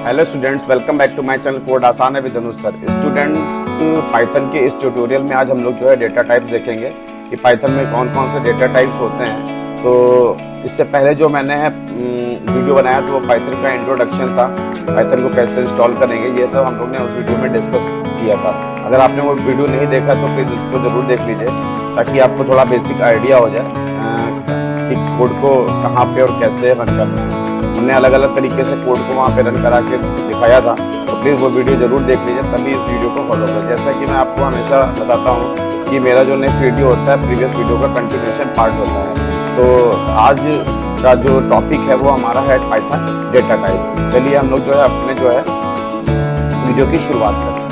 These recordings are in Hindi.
Hello students, welcome back to my channel code आसान है with Anuj sir. Students, Python के इस ट्यूटोरियल में आज हम लोग जो है डेटा टाइप्स देखेंगे कि पाइथन में कौन कौन से डेटा टाइप्स होते हैं। तो इससे पहले जो मैंने वीडियो बनाया था वो पाइथन का इंट्रोडक्शन था, पाइथन को कैसे इंस्टॉल करेंगे ये सब हम लोग ने उस वीडियो में डिस्कस किया था। अगर आपने वो वीडियो नहीं देखा तो प्लीज़ उसको ज़रूर देख लीजिए ताकि आपको थोड़ा बेसिक आइडिया हो जाए कि कोड को कहाँ पे और कैसे रन करना है। हमने अलग अलग तरीके से कोड को वहाँ पे रन करा के दिखाया था, तो प्लीज़ वो वीडियो ज़रूर देख लीजिए तभी इस वीडियो को फॉलो करें। जैसा कि मैं आपको हमेशा बताता हूँ कि मेरा जो नेक्स्ट वीडियो होता है प्रीवियस वीडियो का कंटिन्यूएशन पार्ट होता है। तो आज का जो टॉपिक है वो हमारा है पाइथन डेटा टाइप। चलिए हम लोग जो है अपने जो है वीडियो की शुरुआत करें।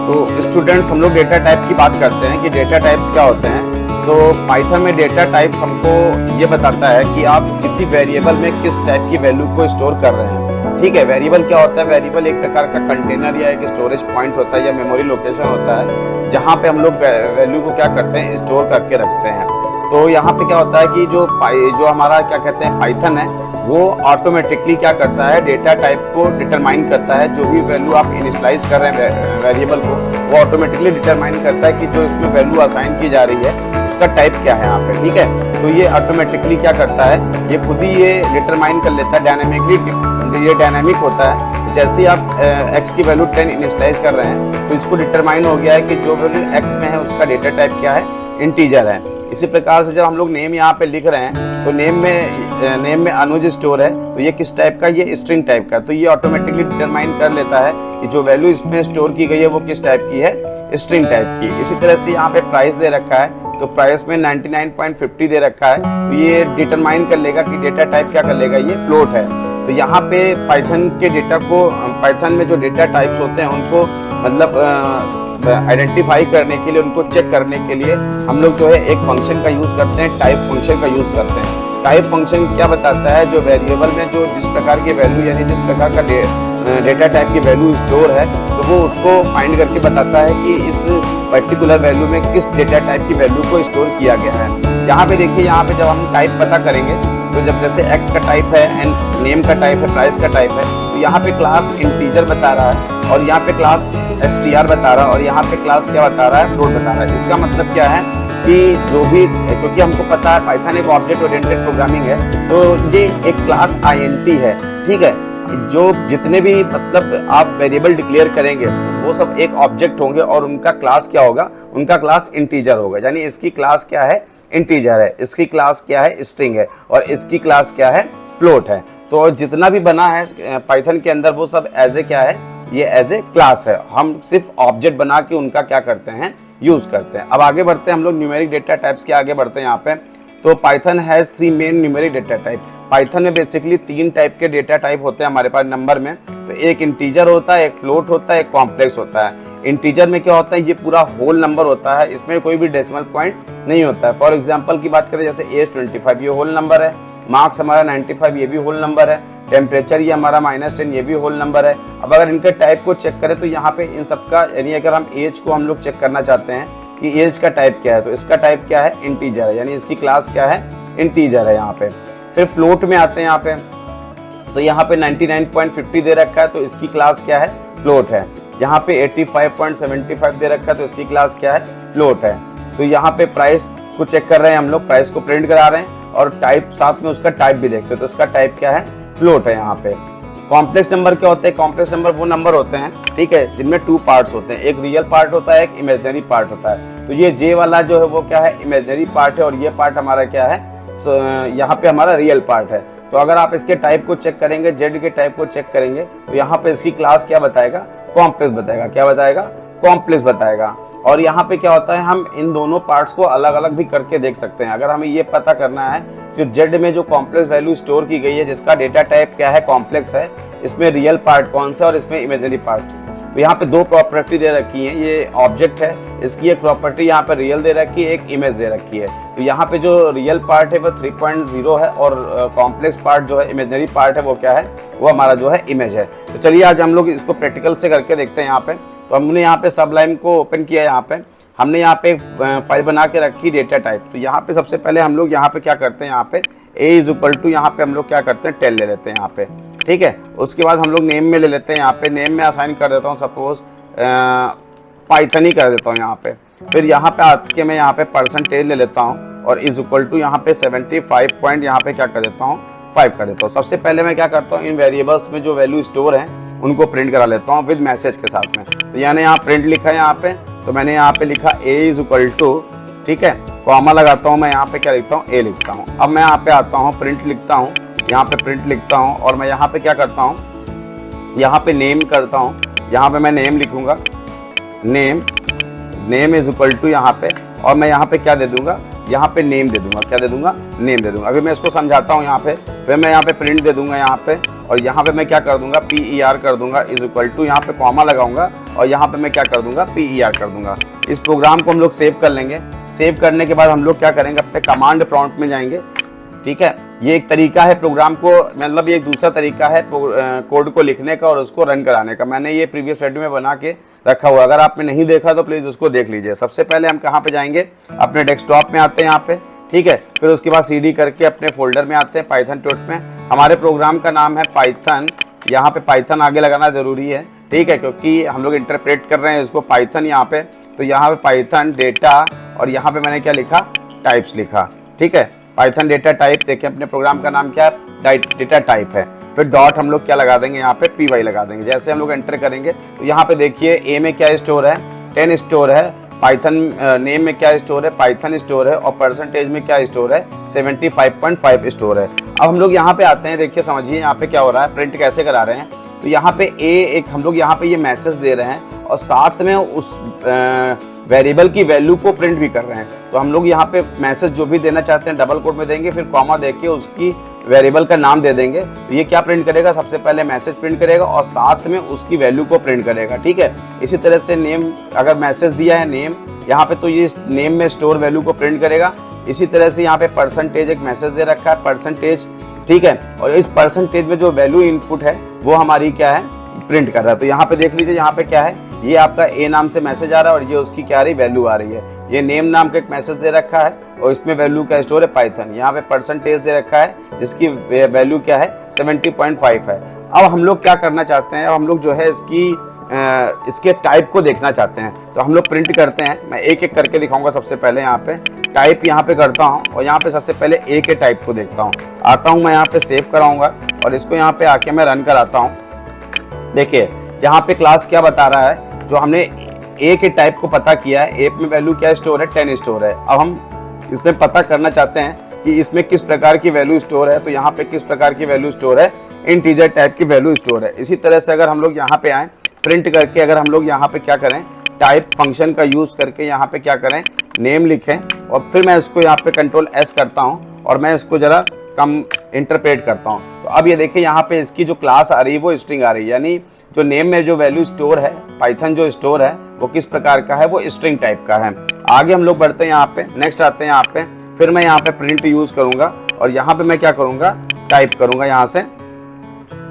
तो स्टूडेंट्स, हम लोग डेटा टाइप की बात करते हैं कि डेटा टाइप्स क्या होते हैं। तो पाइथन में डेटा टाइप्स हमको ये बताता है कि आप किसी वेरिएबल में किस टाइप की वैल्यू को स्टोर कर रहे हैं। ठीक है, वेरिएबल क्या होता है? वेरिएबल एक प्रकार का कंटेनर या एक स्टोरेज पॉइंट होता है या मेमोरी लोकेशन होता है जहाँ पे हम लोग वैल्यू को क्या करते हैं, स्टोर करके रखते हैं। तो यहाँ पे क्या होता है कि जो हमारा क्या कहते हैं पाइथन है वो ऑटोमेटिकली क्या करता है, डेटा टाइप को डिटरमाइन करता है। जो भी वैल्यू आप इनिशियलाइज कर रहे हैं वेरिएबल को, वो ऑटोमेटिकली डिटरमाइन करता है कि जो इसमें वैल्यू असाइन की जा रही है उसका टाइप क्या है यहाँ पे। ठीक है, तो ये ऑटोमेटिकली क्या करता है, ये खुद ही ये डिटरमाइन कर लेता है डायनामिकली। ये डायनामिक होता है। जैसे ही आप x की वैल्यू 10 इनिशियलाइज कर रहे हैं तो इसको डिटरमाइन हो गया है कि जो वैल्यू x में है उसका डेटा टाइप क्या है, इंटीजर है। इसी प्रकार से जब हम लोग नेम यहाँ पे लिख रहे हैं तो नेम में अनुज स्टोर है, तो ये किस टाइप का, ये स्ट्रिंग टाइप का। तो ये ऑटोमेटिकली डिटरमाइन कर लेता है कि जो वैल्यू इसमें स्टोर की गई है वो किस टाइप की है, स्ट्रिंग टाइप की। इसी तरह से यहाँ पे प्राइस दे रखा है, तो प्राइस में 99.50 दे रखा है, तो ये डिटरमाइन कर लेगा कि डेटा टाइप क्या कर लेगा, ये फ्लोट है। तो यहाँ पे पाइथन के डेटा को, पाइथन में जो डेटा टाइप्स होते हैं उनको मतलब आइडेंटिफाई करने के लिए, उनको चेक करने के लिए हम लोग जो है एक फंक्शन का यूज़ करते हैं, टाइप फंक्शन का यूज़ करते हैं। टाइप फंक्शन क्या बताता है, जो वेरिएबल में जो जिस प्रकार की वैल्यू यानी जिस प्रकार का डेटा टाइप की वैल्यू स्टोर है तो वो उसको फाइंड करके बताता है कि इस पर्टिकुलर वैल्यू में किस डेटा टाइप की वैल्यू को स्टोर किया गया है। यहाँ पे देखिए, यहाँ पे जब हम टाइप पता करेंगे तो जब जैसे x का टाइप है एंड नेम का टाइप है, प्राइस का टाइप है, तो यहाँ पे क्लास इंटीजर बता रहा है और यहाँ पे क्लास str बता रहा है और यहाँ पे क्लास क्या बता रहा है, फ्लोट बता रहा है। इसका मतलब क्या है कि जो भी, क्योंकि हमको पता है पाइथन एक ऑब्जेक्ट ओरिएंटेड प्रोग्रामिंग है, तो ये एक क्लास int है। ठीक है, जो जितने भी मतलब आप वेरिएबल डिक्लेयर करेंगे वो सब एक ऑब्जेक्ट होंगे और उनका क्लास क्या होगा, उनका क्लास इंटीजर होगा। यानी इसकी क्लास क्या है, इंटीजर है, इसकी क्लास क्या है, स्ट्रिंग है, और इसकी क्लास क्या है, फ्लोट है। तो जितना भी बना है पाइथन के अंदर वो सब एज ए क्या है, ये एज ए क्लास है। हम सिर्फ ऑब्जेक्ट बना के उनका क्या करते हैं, यूज करते हैं। अब आगे बढ़ते हैं हम लोग न्यूमेरिक डेटा टाइप्स के आगे बढ़ते हैं यहाँ पे। तो Python has 3 main numeric data type. Python में बेसिकली 3 टाइप के डेटा टाइप होते हैं हमारे पास नंबर में। तो एक इंटीजर होता है, एक फ्लोट होता है, एक कॉम्प्लेक्स होता है। इंटीजर में क्या होता है, ये पूरा होल नंबर होता है, इसमें कोई भी डेसिमल पॉइंट नहीं होता है। फॉर एग्जांपल की बात करें, जैसे एज 25 ये होल नंबर है, मार्क्स हमारा 95 ये भी होल नंबर है, टेम्परेचर ये हमारा -10 ये भी होल नंबर है। अब अगर इनके टाइप को चेक करें तो यहाँ पे इन सबका, यानी अगर हम एज को हम लोग चेक करना चाहते हैं कि एज का टाइप क्या है, तो इसका टाइप क्या है, इंटीजर है, यानी इसकी क्लास क्या है, इंटीजर है यहाँ पे। फिर फ्लोट में आते हैं यहाँ पे, तो यहाँ पे 99.50 दे रखा है, तो इसकी क्लास क्या है, फ्लोट है। यहाँ पे 85.75 दे रखा है, तो इसकी क्लास क्या है, फ्लोट है। तो यहाँ पे प्राइस को चेक कर रहे हैं हम लोग, प्राइस को प्रिंट करा रहे हैं और टाइप साथ में उसका टाइप भी देखते हैं, तो उसका टाइप क्या है, फ्लोट है यहाँ पे। कॉम्प्लेक्स नंबर क्या होते हैं? कॉम्प्लेक्स नंबर वो नंबर होते हैं, ठीक है, जिनमें 2 पार्ट्स होते हैं, एक रियल पार्ट होता है, एक इमेजिनरी पार्ट होता है। तो ये जे वाला जो है वो क्या है, इमेजिनरी पार्ट है, और ये पार्ट हमारा क्या है, यहाँ पे हमारा रियल पार्ट है। तो अगर आप इसके टाइप को चेक करेंगे, जेड के टाइप को चेक करेंगे, तो यहाँ पे इसकी क्लास क्या बताएगा, कॉम्प्लेक्स बताएगा। क्या बताएगा, कॉम्प्लेक्स बताएगा। और यहाँ पे क्या होता है, हम इन दोनों पार्ट्स को अलग अलग भी करके देख सकते हैं। अगर हमें ये पता करना है जो जेड में जो कॉम्प्लेक्स वैल्यू स्टोर की गई है, जिसका डेटा टाइप क्या है, कॉम्प्लेक्स है, इसमें रियल पार्ट कौन सा और इसमें इमेजिनरी पार्ट। तो यहाँ पे 2 प्रॉपर्टी दे रखी है, ये ऑब्जेक्ट है, इसकी एक प्रॉपर्टी यहाँ पे रियल दे रखी है, एक इमेज दे रखी है। तो यहाँ पे जो रियल पार्ट है वो 3.0 है और कॉम्प्लेक्स पार्ट जो है, इमेजिनरी पार्ट है, वो क्या है, वो हमारा जो है इमेज है। तो चलिए आज हम लोग इसको प्रैक्टिकल से करके देखते हैं। यहाँ पे तो हमने यहाँ पे सबलाइन को ओपन किया, यहाँ पे हमने यहाँ पे फाइल बना के रखी डेटा टाइप। तो यहाँ पे सबसे पहले हम लोग यहाँ पे क्या करते हैं, यहाँ पे a इज इक्वल टू यहाँ पे हम लोग क्या करते हैं 10 ले लेते हैं यहाँ पे, ठीक है। उसके बाद हम लोग नेम में ले लेते हैं, यहाँ पे नेम में असाइन कर देता हूँ सपोज पाइथन ही कर देता हूँ यहाँ पे। फिर यहाँ पे आके मैं यहाँ पे परसेंटेज ले लेता हूँ और इज इक्वल टू यहाँ पे 75 पॉइंट यहाँ पे क्या कर देता हूँ 5 कर देता हूँ। सबसे पहले मैं क्या करता हूँ, इन वेरिएबल्स में जो वैल्यू स्टोर है उनको प्रिंट करा लेता हूँ विद मैसेज के साथ में। तो यानी यहाँ प्रिंट लिखा है यहाँ पे, तो मैंने यहाँ पे लिखा a इज इक्वल टू, ठीक है, कॉमा लगाता हूँ मैं यहाँ पे क्या लिखता हूँ a लिखता हूँ। अब मैं यहाँ पे आता हूँ प्रिंट लिखता हूँ, यहाँ पे प्रिंट लिखता हूँ और मैं यहाँ पे क्या करता हूँ, यहाँ पे नेम करता हूँ। यहाँ पे मैं नेम लिखूंगा, नेम इज इक्वल टू यहाँ पे, और मैं यहाँ पे क्या दे दूंगा, यहाँ पे नेम दे दूंगा, क्या दे दूंगा, नेम दे दूंगा। अभी मैं इसको समझाता हूँ यहाँ पे। फिर मैं यहाँ पे प्रिंट दे दूंगा यहाँ पे, और यहाँ पे मैं क्या कर दूंगा PER कर दूंगा इज इक्वल टू, यहाँ पे कॉमा लगाऊंगा और यहाँ पे मैं क्या कर दूंगा PER कर दूंगा। इस प्रोग्राम को हम लोग सेव कर लेंगे। सेव करने के बाद हम लोग क्या करेंगे, अपने कमांड प्रॉम्प्ट में जाएंगे, ठीक है। ये एक तरीका है प्रोग्राम को, मतलब ये एक दूसरा तरीका है कोड को लिखने का और उसको रन कराने का। मैंने ये प्रीवियस वीडियो में बना के रखा हुआ, अगर आपने नहीं देखा तो प्लीज़ उसको देख लीजिए। सबसे पहले हम कहाँ पे जाएंगे, अपने डेस्कटॉप में आते हैं यहाँ पे, ठीक है। फिर उसके बाद CD करके अपने फोल्डर में आते हैं पाइथन टूट में। हमारे प्रोग्राम का नाम है पाइथन, यहाँ पे पाइथन आगे लगाना ज़रूरी है, ठीक है, क्योंकि हम लोग इंटरप्रेट कर रहे हैं इसको पाइथन यहाँ पे। तो यहाँ पे पाइथन डेटा और यहाँ पे मैंने क्या लिखा, टाइप्स लिखा, ठीक है। पाइथन डेटा टाइप, देखिए अपने प्रोग्राम का नाम क्या है, डेटा टाइप है। फिर डॉट हम लोग क्या लगा देंगे, यहाँ पे py लगा देंगे। जैसे हम लोग एंटर करेंगे तो यहाँ पे देखिए a में क्या स्टोर है, 10 स्टोर है, पाइथन नेम में क्या स्टोर है, पाइथन स्टोर है, और परसेंटेज में क्या स्टोर है, 75.5 स्टोर है। अब हम लोग यहाँ पे आते हैं, देखिए समझिए यहाँ पे क्या हो रहा है, प्रिंट कैसे करा रहे हैं। तो यहाँ पे एक हम लोग यहाँ पे ये मैसेज दे रहे हैं और साथ में उस वेरिएबल की वैल्यू को प्रिंट भी कर रहे हैं। तो हम लोग यहाँ पे मैसेज जो भी देना चाहते हैं डबल कोट में देंगे, फिर कॉमा देके उसकी वेरिएबल का नाम दे देंगे। तो ये क्या प्रिंट करेगा, सबसे पहले मैसेज प्रिंट करेगा और साथ में उसकी वैल्यू को प्रिंट करेगा, ठीक है। इसी तरह से नेम, अगर मैसेज दिया है नेम यहाँ पे, तो ये नेम में स्टोर वैल्यू को प्रिंट करेगा। इसी तरह से यहाँ पे परसेंटेज एक मैसेज दे रखा है, परसेंटेज, ठीक है, और इस परसेंटेज में जो वैल्यू इनपुट है वो हमारी क्या है, प्रिंट कर रहा है। तो यहाँ पे देख लीजिए, यहाँ पे क्या है, ये आपका a नाम से मैसेज आ रहा है और ये उसकी क्या आ रही, वैल्यू आ रही है। ये नेम नाम का एक मैसेज दे रखा है और इसमें वैल्यू का स्टोर है पाइथन। यहाँ पे परसेंटेज दे रखा है जिसकी वैल्यू क्या है, 70.5 है। अब हम लोग क्या करना चाहते हैं, अब हम लोग जो है इसके टाइप को देखना चाहते हैं। तो हम लोग प्रिंट करते हैं, मैं एक एक करके दिखाऊंगा। सबसे पहले यहाँ पे टाइप यहाँ पे करता हूँ और यहाँ पे सबसे पहले a के टाइप को देखता हूँ। आता हूँ मैं यहाँ पे सेव कराऊंगा और इसको यहाँ पे आके मैं रन कराता हूँ। देखिए यहाँ पे क्लास क्या बता रहा है, जो हमने a के टाइप को पता किया है, a में वैल्यू क्या स्टोर है, 10 स्टोर है। अब हम इसमें पता करना चाहते हैं कि इसमें किस प्रकार की वैल्यू स्टोर है। तो यहाँ पे किस प्रकार की वैल्यू स्टोर है, इंटीजर टाइप की वैल्यू स्टोर है। इसी तरह से अगर हम लोग यहाँ पे आए, प्रिंट करके अगर हम लोग यहाँ पे क्या करें, टाइप फंक्शन का यूज करके यहाँ पे क्या करें, नेम लिखें और फिर मैं इसको यहाँ पे कंट्रोल S करता हूँ और मैं इसको जरा कम इंटरप्रेट करता हूँ। तो अब ये देखिए यहाँ पे इसकी जो क्लास आ रही है वो स्ट्रिंग आ रही है, यानी जो नेम में जो वैल्यू स्टोर है, पाइथन जो स्टोर है वो किस प्रकार का है, वो स्ट्रिंग टाइप का है। आगे हम लोग बढ़ते हैं यहाँ पे, नेक्स्ट आते हैं यहाँ पे। फिर मैं यहाँ पे प्रिंट यूज करूंगा और यहाँ पे मैं क्या करूंगा, टाइप करूंगा यहाँ से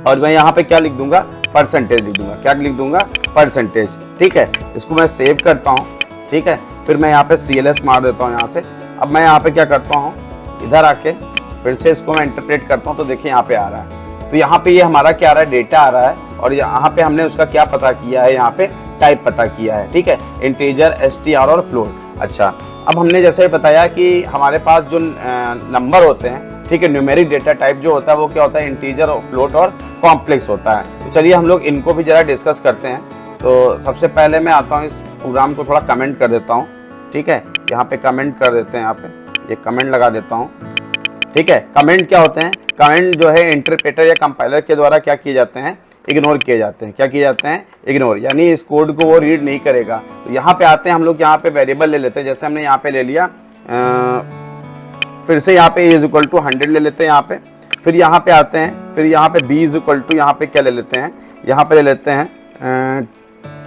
और मैं यहाँ पे क्या लिख दूंगा, परसेंटेज लिख दूंगा। क्या लिख दूंगा, परसेंटेज, ठीक है। इसको मैं सेव करता हूँ, ठीक है। फिर मैं यहाँ पे CLS मार देता हूँ यहाँ से। अब मैं यहाँ पे क्या करता हूँ, इधर आके फिर से इसको मैं इंटरप्रेट करता हूँ। तो देखिए यहाँ पे आ रहा है, तो यहाँ पे ये हमारा क्या आ रहा है, डेटा आ रहा है और यहाँ पे हमने उसका क्या पता किया है, यहाँ पे टाइप पता किया है, ठीक है, इंटीजर, STR और फ्लोट। अच्छा, अब हमने जैसे बताया कि हमारे पास जो नंबर होते हैं, ठीक है, न्यूमेरिक डेटा टाइप जो होता है वो क्या होता है, इंटीजर और फ्लोट और कॉम्प्लेक्स होता है। तो चलिए हम लोग इनको भी जरा डिस्कस करते हैं। तो सबसे पहले मैं आता हूँ, इस प्रोग्राम को थोड़ा कमेंट कर देता हूँ, ठीक है। यहाँ पे कमेंट कर देते हैं, यहाँ पे ये कमेंट लगा देता हूँ, ठीक है। कमेंट क्या होते हैं, कमेंट जो है इंटरप्रेटर या कंपाइलर के द्वारा क्या किए जाते हैं, इग्नोर किए जाते हैं। क्या किए जाते हैं, इग्नोर, यानी इस कोड को वो रीड नहीं करेगा। तो यहाँ पे आते हैं हम लोग, यहाँ पे वेरिएबल ले लेते हैं। जैसे हमने यहाँ पे ले लिया, फिर से यहाँ पे a इज इक्वल टू 100 ले लेते हैं यहाँ पे। फिर यहाँ पे आते हैं, फिर यहाँ पे b इज इक्वल टू, यहाँ पे क्या ले लेते हैं, यहाँ पे ले लेते हैं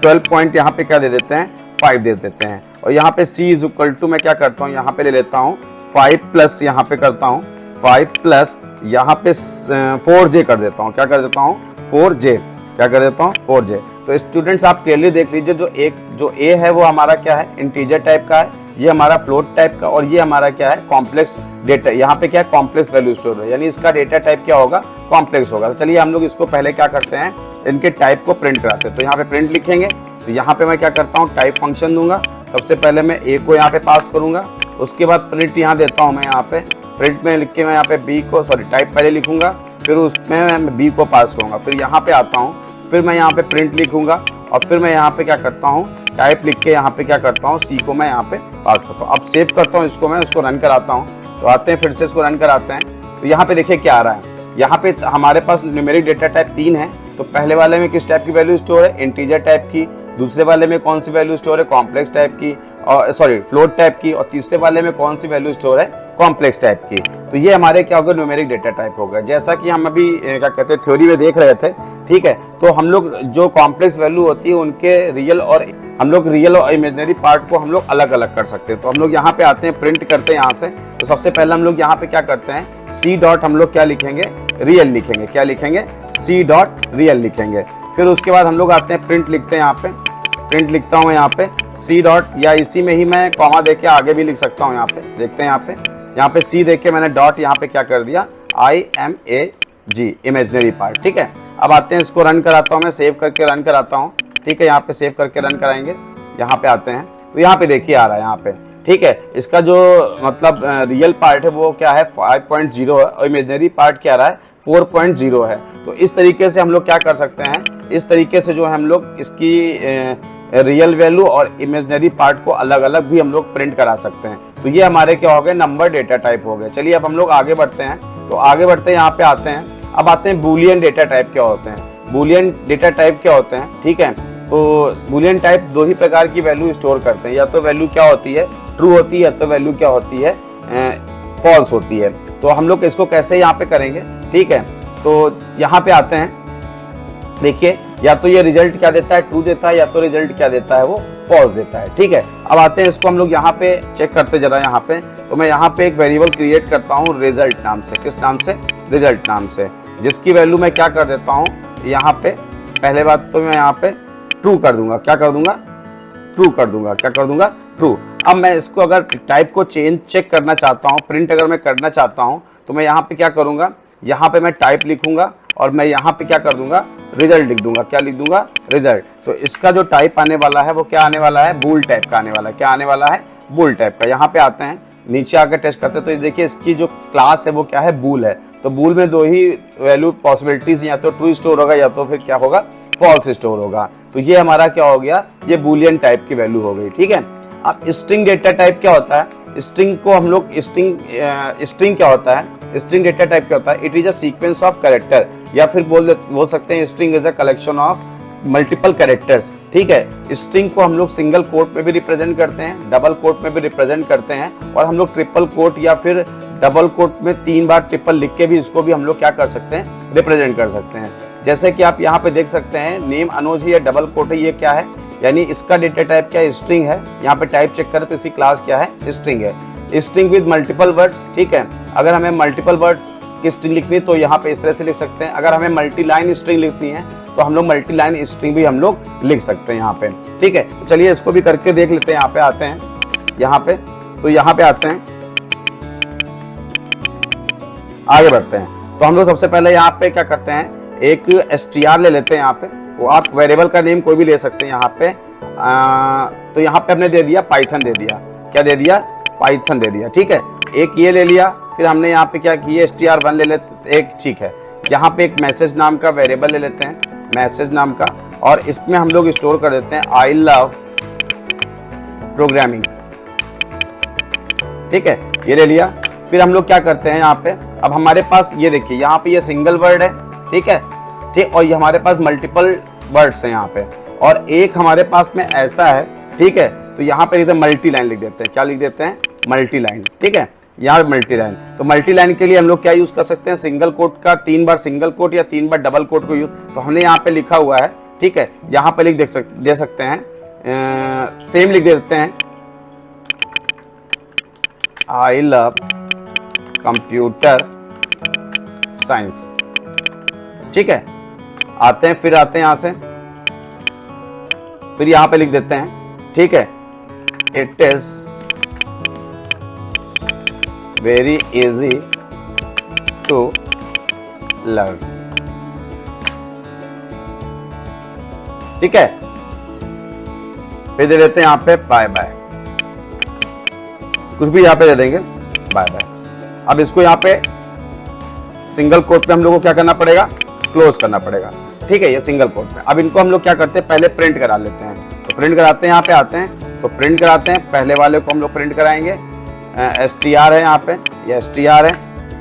12 पॉइंट, यहाँ पे क्या दे देते हैं, 5 दे देते हैं। और यहाँ पे c इज इक्वल टू मैं क्या करता हूँ, यहाँ पे ले लेता हूँ 5 प्लस, यहाँ पे करता हूँ 5 प्लस, यहाँ पे 4j कर देता हूँ। क्या कर देता हूँ, 4j, क्या कर देता हूँ, 4j। तो स्टूडेंट्स आप क्लियरली देख लीजिए, जो ए है वो हमारा क्या है, इंटीजर टाइप का है, ये हमारा फ्लोट टाइप का, और ये हमारा क्या है, कॉम्प्लेक्स डेटा। यहाँ पे क्या है, कॉम्प्लेक्स वैल्यू स्टोर है, यानी इसका डेटा टाइप क्या होगा, कॉम्प्लेक्स होगा। तो चलिए हम लोग इसको पहले क्या करते हैं, इनके टाइप को प्रिंट कराते हैं। तो यहाँ पे प्रिंट लिखेंगे, तो यहाँ पे मैं क्या करता हूँ, टाइप फंक्शन दूंगा। सबसे पहले मैं ए को यहाँ पे पास करूंगा, उसके बाद प्रिंट यहाँ देता हूँ मैं, यहाँ पे प्रिंट में लिख के मैं यहाँ पे बी को, सॉरी टाइप पहले लिखूंगा, फिर उसमें मैं बी को पास करूंगा, फिर यहाँ पे आता हूँ, फिर मैं यहाँ पे प्रिंट लिखूंगा, और फिर मैं यहाँ पे क्या करता हूँ, टाइप लिख के यहाँ पे क्या करता हूँ, सी को मैं यहाँ पे पास करता हूँ। अब सेव करता हूँ इसको, मैं उसको रन कराता हूँ। तो आते हैं फिर से इसको रन कराते हैं। तो यहाँ पे देखिए क्या आ रहा है, यहाँ पे हमारे पास न्यूमेरिक डेटा टाइप 3 है। तो पहले वाले में किस टाइप की वैल्यू स्टोर है, इंटीजर टाइप की। दूसरे वाले में कौन सी वैल्यू स्टोर है, कॉम्प्लेक्स टाइप की, और सॉरी फ्लोट टाइप की। और तीसरे वाले में कौन सी वैल्यू स्टोर है, कॉम्प्लेक्स टाइप की। तो ये हमारे क्या होगा, न्यूमेरिक डेटा टाइप होगा, जैसा कि हम अभी क्या कहते हैं थ्योरी में देख रहे थे। ठीक है, तो हम लोग जो कॉम्प्लेक्स वैल्यू होती है उनके रियल और इमेजिनरी पार्ट को हम लोग अलग अलग कर सकते हैं। तो हम लोग यहाँ पे आते हैं, प्रिंट करते हैं यहाँ से। तो सबसे पहले हम लोग यहाँ पे क्या करते हैं, सी डॉट हम लोग क्या लिखेंगे, रियल लिखेंगे। क्या लिखेंगे, सी डॉट रियल लिखेंगे। फिर उसके बाद हम लोग आते हैं, प्रिंट लिखते हैं। यहाँ पे प्रिंट लिखता हूँ, यहाँ पे सी डॉट, या इसी में ही मैं कॉमा देके आगे भी लिख सकता हूँ। यहाँ पे देखते हैं, यहाँ पे सी देख के मैंने डॉट यहाँ पे क्या कर दिया, IMAG इमेजिनरी पार्ट। ठीक है, अब आते हैं, इसको रन कराता हूँ, मैं सेव करके रन कराता हूँ। ठीक है, यहाँ पे सेव करके रन कराएंगे, यहाँ पे आते हैं, तो यहाँ पे देखिए आ रहा है यहाँ पे। ठीक है, इसका जो मतलब रियल पार्ट है वो क्या है, 5.0 है, और इमेजिनरी पार्ट क्या रहा है, 4.0 है। तो इस तरीके से हम लोग क्या कर सकते हैं, इस तरीके से जो है हम लोग इसकी रियल वैल्यू और इमेजिनरी पार्ट को अलग अलग भी हम लोग प्रिंट करा सकते हैं। तो ये हमारे क्या हो गए, नंबर डेटा टाइप हो गए। चलिए अब हम लोग आगे बढ़ते हैं। तो आगे बढ़ते हैं, यहाँ पे आते हैं, अब आते हैं बूलियन डेटा टाइप क्या होते हैं। बूलियन डेटा टाइप क्या होते हैं, ठीक है, तो बूलियन टाइप दो ही प्रकार की वैल्यू स्टोर करते हैं, या तो वैल्यू क्या होती है, ट्रू होती है, या तो वैल्यू क्या होती है, फॉल्स होती है। तो हम लोग इसको कैसे यहाँ पे करेंगे, ठीक है, तो यहाँ पे आते हैं, देखिए या तो ये रिजल्ट क्या देता है, ट्रू देता है, या तो रिजल्ट क्या देता है, वो फॉल्स देता है। ठीक है, अब आते हैं इसको हम लोग यहाँ पे चेक करते जरा। यहाँ पे तो मैं यहाँ पे एक वेरिएबल क्रिएट करता हूँ रिजल्ट नाम से। किस नाम से, रिजल्ट नाम से, जिसकी वैल्यू मैं क्या कर देता हूँ, यहाँ पे पहले बात तो मैं यहाँ पे ट्रू कर दूंगा। क्या कर दूंगा, ट्रू कर दूंगा। क्या कर दूंगा, ट्रू। अब मैं इसको अगर टाइप को चेक करना चाहता हूँ, प्रिंट अगर मैं करना चाहता हूँ, तो मैं यहाँ पे क्या करूँगा, यहाँ पे मैं टाइप लिखूंगा और मैं यहाँ पे क्या कर दूंगा, रिजल्ट लिख दूंगा। क्या लिख दूंगा, रिजल्ट। तो इसका जो टाइप आने वाला है वो क्या आने वाला है, बूल टाइप का आने वाला है। क्या आने वाला है, बूल टाइप का। यहाँ पे आते हैं, नीचे आकर टेस्ट करते हैं, तो देखिए इसकी जो क्लास है वो क्या है, बूल है। तो बूल में दो ही वैल्यू पॉसिबिलिटीज, या तो ट्रू स्टोर होगा या तो फिर क्या होगा, फॉल्स स्टोर होगा। तो ये हमारा क्या हो गया, ये बूलियन टाइप की वैल्यू हो गई। ठीक है, अब स्ट्रिंग डेटा टाइप क्या होता है, स्ट्रिंग को हम लोग स्ट्रिंग क्या होता है, स्ट्रिंग डेटा टाइप क्या होता है, it is a sequence of character, या फिर बोल सकते हैं string is a collection of multiple characters. ठीक है, स्ट्रिंग को हम लोग सिंगल कोट में भी रिप्रेजेंट करते हैं, डबल कोट में भी रिप्रेजेंट करते हैं, और हम लोग ट्रिपल कोट या फिर डबल कोट में 3 बार ट्रिपल लिख के भी इसको भी हम लोग क्या कर सकते हैं, रिप्रेजेंट कर सकते हैं। जैसे कि आप यहाँ पे देख सकते हैं, नेम अनुज है, डबल कोट है, ये क्या है, यानी इसका डेटा टाइप क्या है, स्ट्रिंग है। यहाँ पे टाइप चेक करें तो इसी क्लास क्या है, स्ट्रिंग है। String with multiple words. ठीक है, अगर हमें मल्टीपल वर्ड्स की स्ट्रिंग लिखनी तो यहाँ पे इस तरह से लिख सकते हैं। अगर हमें मल्टी लाइन स्ट्रिंग लिखनी है तो हम लोग मल्टी लाइन स्ट्रिंग भी हम लोग लिख सकते हैं यहाँ पे। ठीक है, तो चलिए इसको भी करके देख लेते हैं। यहाँ पे आते हैं, यहाँ पे तो यहाँ पे आते हैं, आगे बढ़ते हैं। तो हम लोग सबसे पहले यहाँ पे क्या करते हैं, एक str ले लेते हैं। यहाँ पे वो आप वेरिएबल का नेम कोई भी ले सकते हैं। यहाँ पे तो यहाँ पे हमने दे दिया पाइथन दे दिया। क्या दे दिया, पाइथन दे दिया। ठीक है, एक ये ले लिया, फिर हमने यहाँ पे क्या किया, str1 ले लेते एक। ठीक है, यहाँ पे एक मैसेज नाम का वेरिएबल ले लेते हैं, मैसेज नाम का, और इसमें हम लोग स्टोर कर देते हैं आई लव प्रोग्रामिंग। ठीक है, ये ले लिया। फिर हम लोग क्या करते हैं, यहाँ पे अब हमारे पास ये देखिए, यहाँ पे ये सिंगल वर्ड है। ठीक है, ठीक, और ये हमारे पास मल्टीपल वर्ड्स हैं यहाँ पे, और एक हमारे पास में ऐसा है। ठीक है, तो यहाँ पे इधर मल्टी लाइन लिख देते हैं। क्या लिख देते हैं, मल्टी लाइन। ठीक है, यहाँ मल्टी लाइन। तो मल्टी लाइन के लिए हम लोग क्या यूज कर सकते हैं, सिंगल कोट का 3 बार सिंगल कोट या 3 बार डबल कोट को यूज। तो हमने यहाँ पे लिखा हुआ है। ठीक है, यहाँ पे लिख दे सकते हैं, सेम लिख देते हैं, आई लव कंप्यूटर साइंस। ठीक है, आते हैं, फिर आते हैं यहाँ से, फिर यहाँ पे लिख देते हैं, ठीक है, it is very easy to learn. ठीक है, फिर दे देते हैं यहाँ पे बाय बाय, कुछ भी यहाँ पे दे देंगे बाय बाय। अब इसको यहाँ पे सिंगल कोट पे हम लोग को क्या करना पड़ेगा, क्लोज करना पड़ेगा। ठीक है, ये सिंगल कोट पे। अब इनको हम लोग क्या करते हैं, पहले प्रिंट करा लेते हैं। तो प्रिंट कराते हैं, यहाँ पे आते हैं तो प्रिंट कराते हैं। पहले वाले को हम लोग प्रिंट कराएंगे, str है यहाँ पे, ये str है,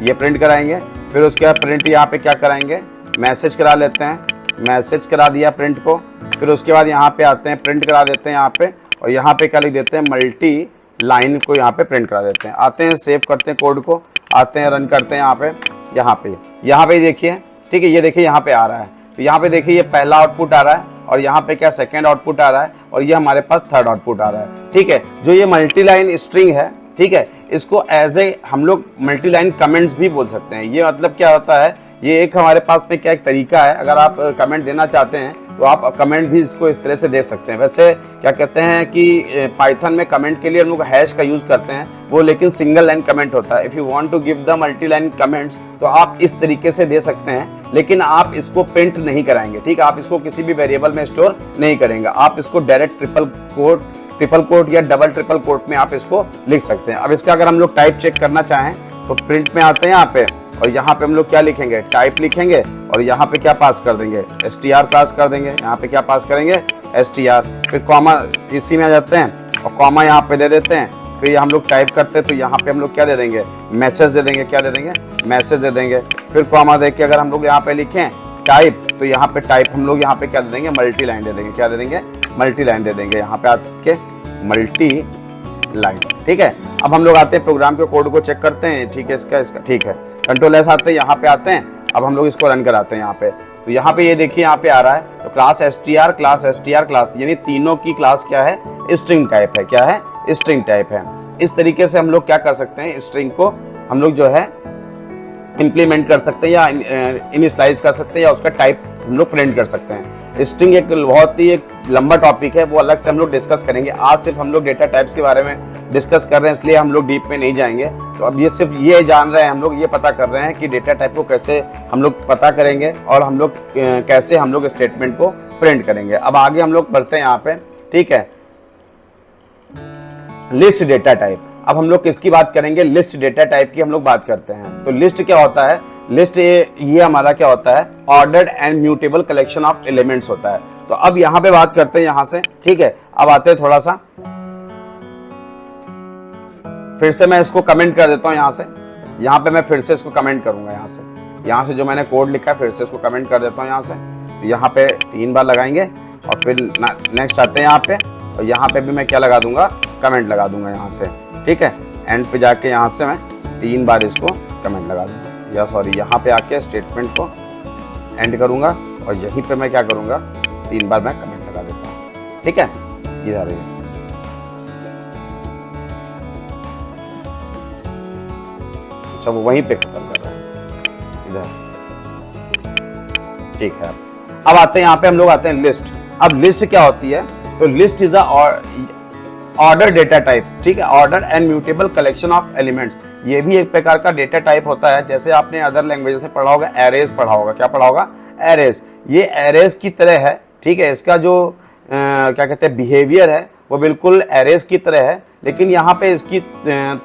ये प्रिंट कराएंगे। फिर उसके बाद प्रिंट यहाँ पे क्या कराएंगे, मैसेज करा लेते हैं, मैसेज करा दिया प्रिंट को। फिर उसके बाद यहाँ पे आते हैं, प्रिंट करा देते हैं यहाँ पे, और यहाँ पे क्या लिख देते हैं, मल्टी लाइन को यहाँ पे प्रिंट करा देते हैं। आते हैं, सेव करते हैं कोड को, आते हैं, रन करते हैं यहाँ पे देखिए, ठीक है, ये देखिए यहाँ पे आ रहा है। तो यहाँ पे देखिए ये पहला आउटपुट आ रहा है, और यहाँ पे क्या सेकंड आउटपुट आ रहा है, और ये हमारे पास थर्ड आउटपुट आ रहा है। ठीक है, जो ये मल्टी लाइन स्ट्रिंग है, ठीक है, इसको एज ए हम लोग मल्टी लाइन कमेंट्स भी बोल सकते हैं। ये मतलब क्या होता है, ये एक हमारे पास में क्या एक तरीका है, अगर आप कमेंट देना चाहते हैं तो आप कमेंट भी इसको इस तरह से दे सकते हैं। वैसे क्या कहते हैं कि पाइथन में कमेंट के लिए हम लोग हैश का यूज करते हैं, वो लेकिन सिंगल लाइन कमेंट होता है। If you want to give the multi line comments तो आप इस तरीके से दे सकते हैं, लेकिन आप इसको प्रिंट नहीं कराएंगे। ठीक है, आप इसको किसी भी वेरिएबल में स्टोर नहीं करेंगे, आप इसको डायरेक्ट ट्रिपल कोट या डबल ट्रिपल कोट में आप इसको लिख सकते हैं। अब इसका अगर हम लोग टाइप चेक करना चाहें तो प्रिंट में आते हैं यहाँ पे, और यहाँ पे हम लोग क्या लिखेंगे, टाइप लिखेंगे, और यहाँ पे क्या पास कर देंगे, str पास कर देंगे। यहाँ पे क्या पास करेंगे, str, फिर कॉमा इसी में आ जाते हैं, और कॉमा यहाँ पे दे देते हैं। फिर हम लोग टाइप करते हैं तो यहाँ पे हम लोग क्या दे देंगे, मैसेज दे देंगे। क्या दे देंगे, मैसेज दे देंगे। फिर कॉमा दे के अगर हम लोग यहाँ पे लिखें टाइप, तो यहाँ पे टाइप हम लोग यहाँ पे क्या दे देंगे, मल्टी लाइन दे देंगे। क्या दे देंगे, मल्टी लाइन दे देंगे। यहाँ पे आके मल्टी लाइन। ठीक है, अब हम लोग आते हैं प्रोग्राम के कोड को चेक करते हैं। ठीक है, इसका ठीक है, कंट्रोल एस आते हैं, यहाँ पे आते हैं। अब हम लोग इसको रन कराते हैं यहाँ पे, तो यहाँ पे ये देखिए यहाँ पे आ रहा है, तो क्लास str यानी तीनों की क्लास क्या है, स्ट्रिंग टाइप है। क्या है, स्ट्रिंग टाइप है। इस तरीके से हम लोग क्या कर सकते हैं, स्ट्रिंग को हम लोग जो है इंप्लीमेंट कर सकते हैं, या इनिशियलाइज कर सकते हैं, या उसका टाइप हम लोग प्रिंट कर सकते हैं। स्ट्रिंग एक बहुत ही एक लंबा टॉपिक है, वो अलग से हम लोग डिस्कस करेंगे। आज सिर्फ हम लोग डेटा टाइप्स के बारे में डिस्कस कर रहे हैं, इसलिए हम लोग डीप में नहीं जाएंगे। तो अब ये सिर्फ ये जान रहे हैं, हम लोग ये पता कर रहे हैं कि डेटा टाइप को कैसे हम लोग पता करेंगे, और हम लोग कैसे हम लोग स्टेटमेंट को प्रिंट करेंगे। अब आगे हम लोग बढ़ते हैं यहाँ पे। ठीक है, लिस्ट डेटा टाइप। अब हम लोग किसकी बात करेंगे, लिस्ट डेटा टाइप की हम लोग बात करते हैं। तो लिस्ट क्या होता है, लिस्ट ये हमारा क्या होता है, ordered and mutable collection of elements होता है। तो अब यहाँ पे बात करते हैं यहाँ से। ठीक है, अब आते हैं थोड़ा सा, फिर से मैं इसको कमेंट कर देता हूँ यहाँ से। यहाँ पे मैं फिर से इसको कमेंट करूंगा, यहाँ से जो मैंने कोड लिखा है फिर से इसको कमेंट कर देता हूँ यहाँ से। तो यहाँ पे 3 बार लगाएंगे, और फिर नेक्स्ट आते हैं यहाँ पे, और यहाँ पे भी मैं क्या लगा दूंगा, कमेंट लगा दूंगा यहाँ से। ठीक है, एंड पे जाके यहाँ से मैं 3 बार इसको कमेंट लगा दूंगा, या सॉरी यहाँ पे आके स्टेटमेंट को एंड करूंगा, और यहीं पे मैं क्या करूंगा, 3 बार मैं कमेंट लगा देता हूँ। ठीक है, इधर है, अच्छा वो वहीं पे खत्म कर रहा है इधर। ठीक है, अब आते हैं यहाँ पे हम लोग आते हैं लिस्ट। अब लिस्ट क्या होती है, तो list is order data type. ठीक है, order and mutable collection of elements, ये भी एक प्रकार का डेटा टाइप होता है। जैसे आपने अदर लैंग्वेज में पढ़ा होगा, एरेज पढ़ा होगा। क्या पढ़ा होगा, एरेज। ये एरेज की तरह है। ठीक है, इसका जो क्या कहते हैं बिहेवियर है वो बिल्कुल एरेज की तरह है, लेकिन यहाँ पे इसकी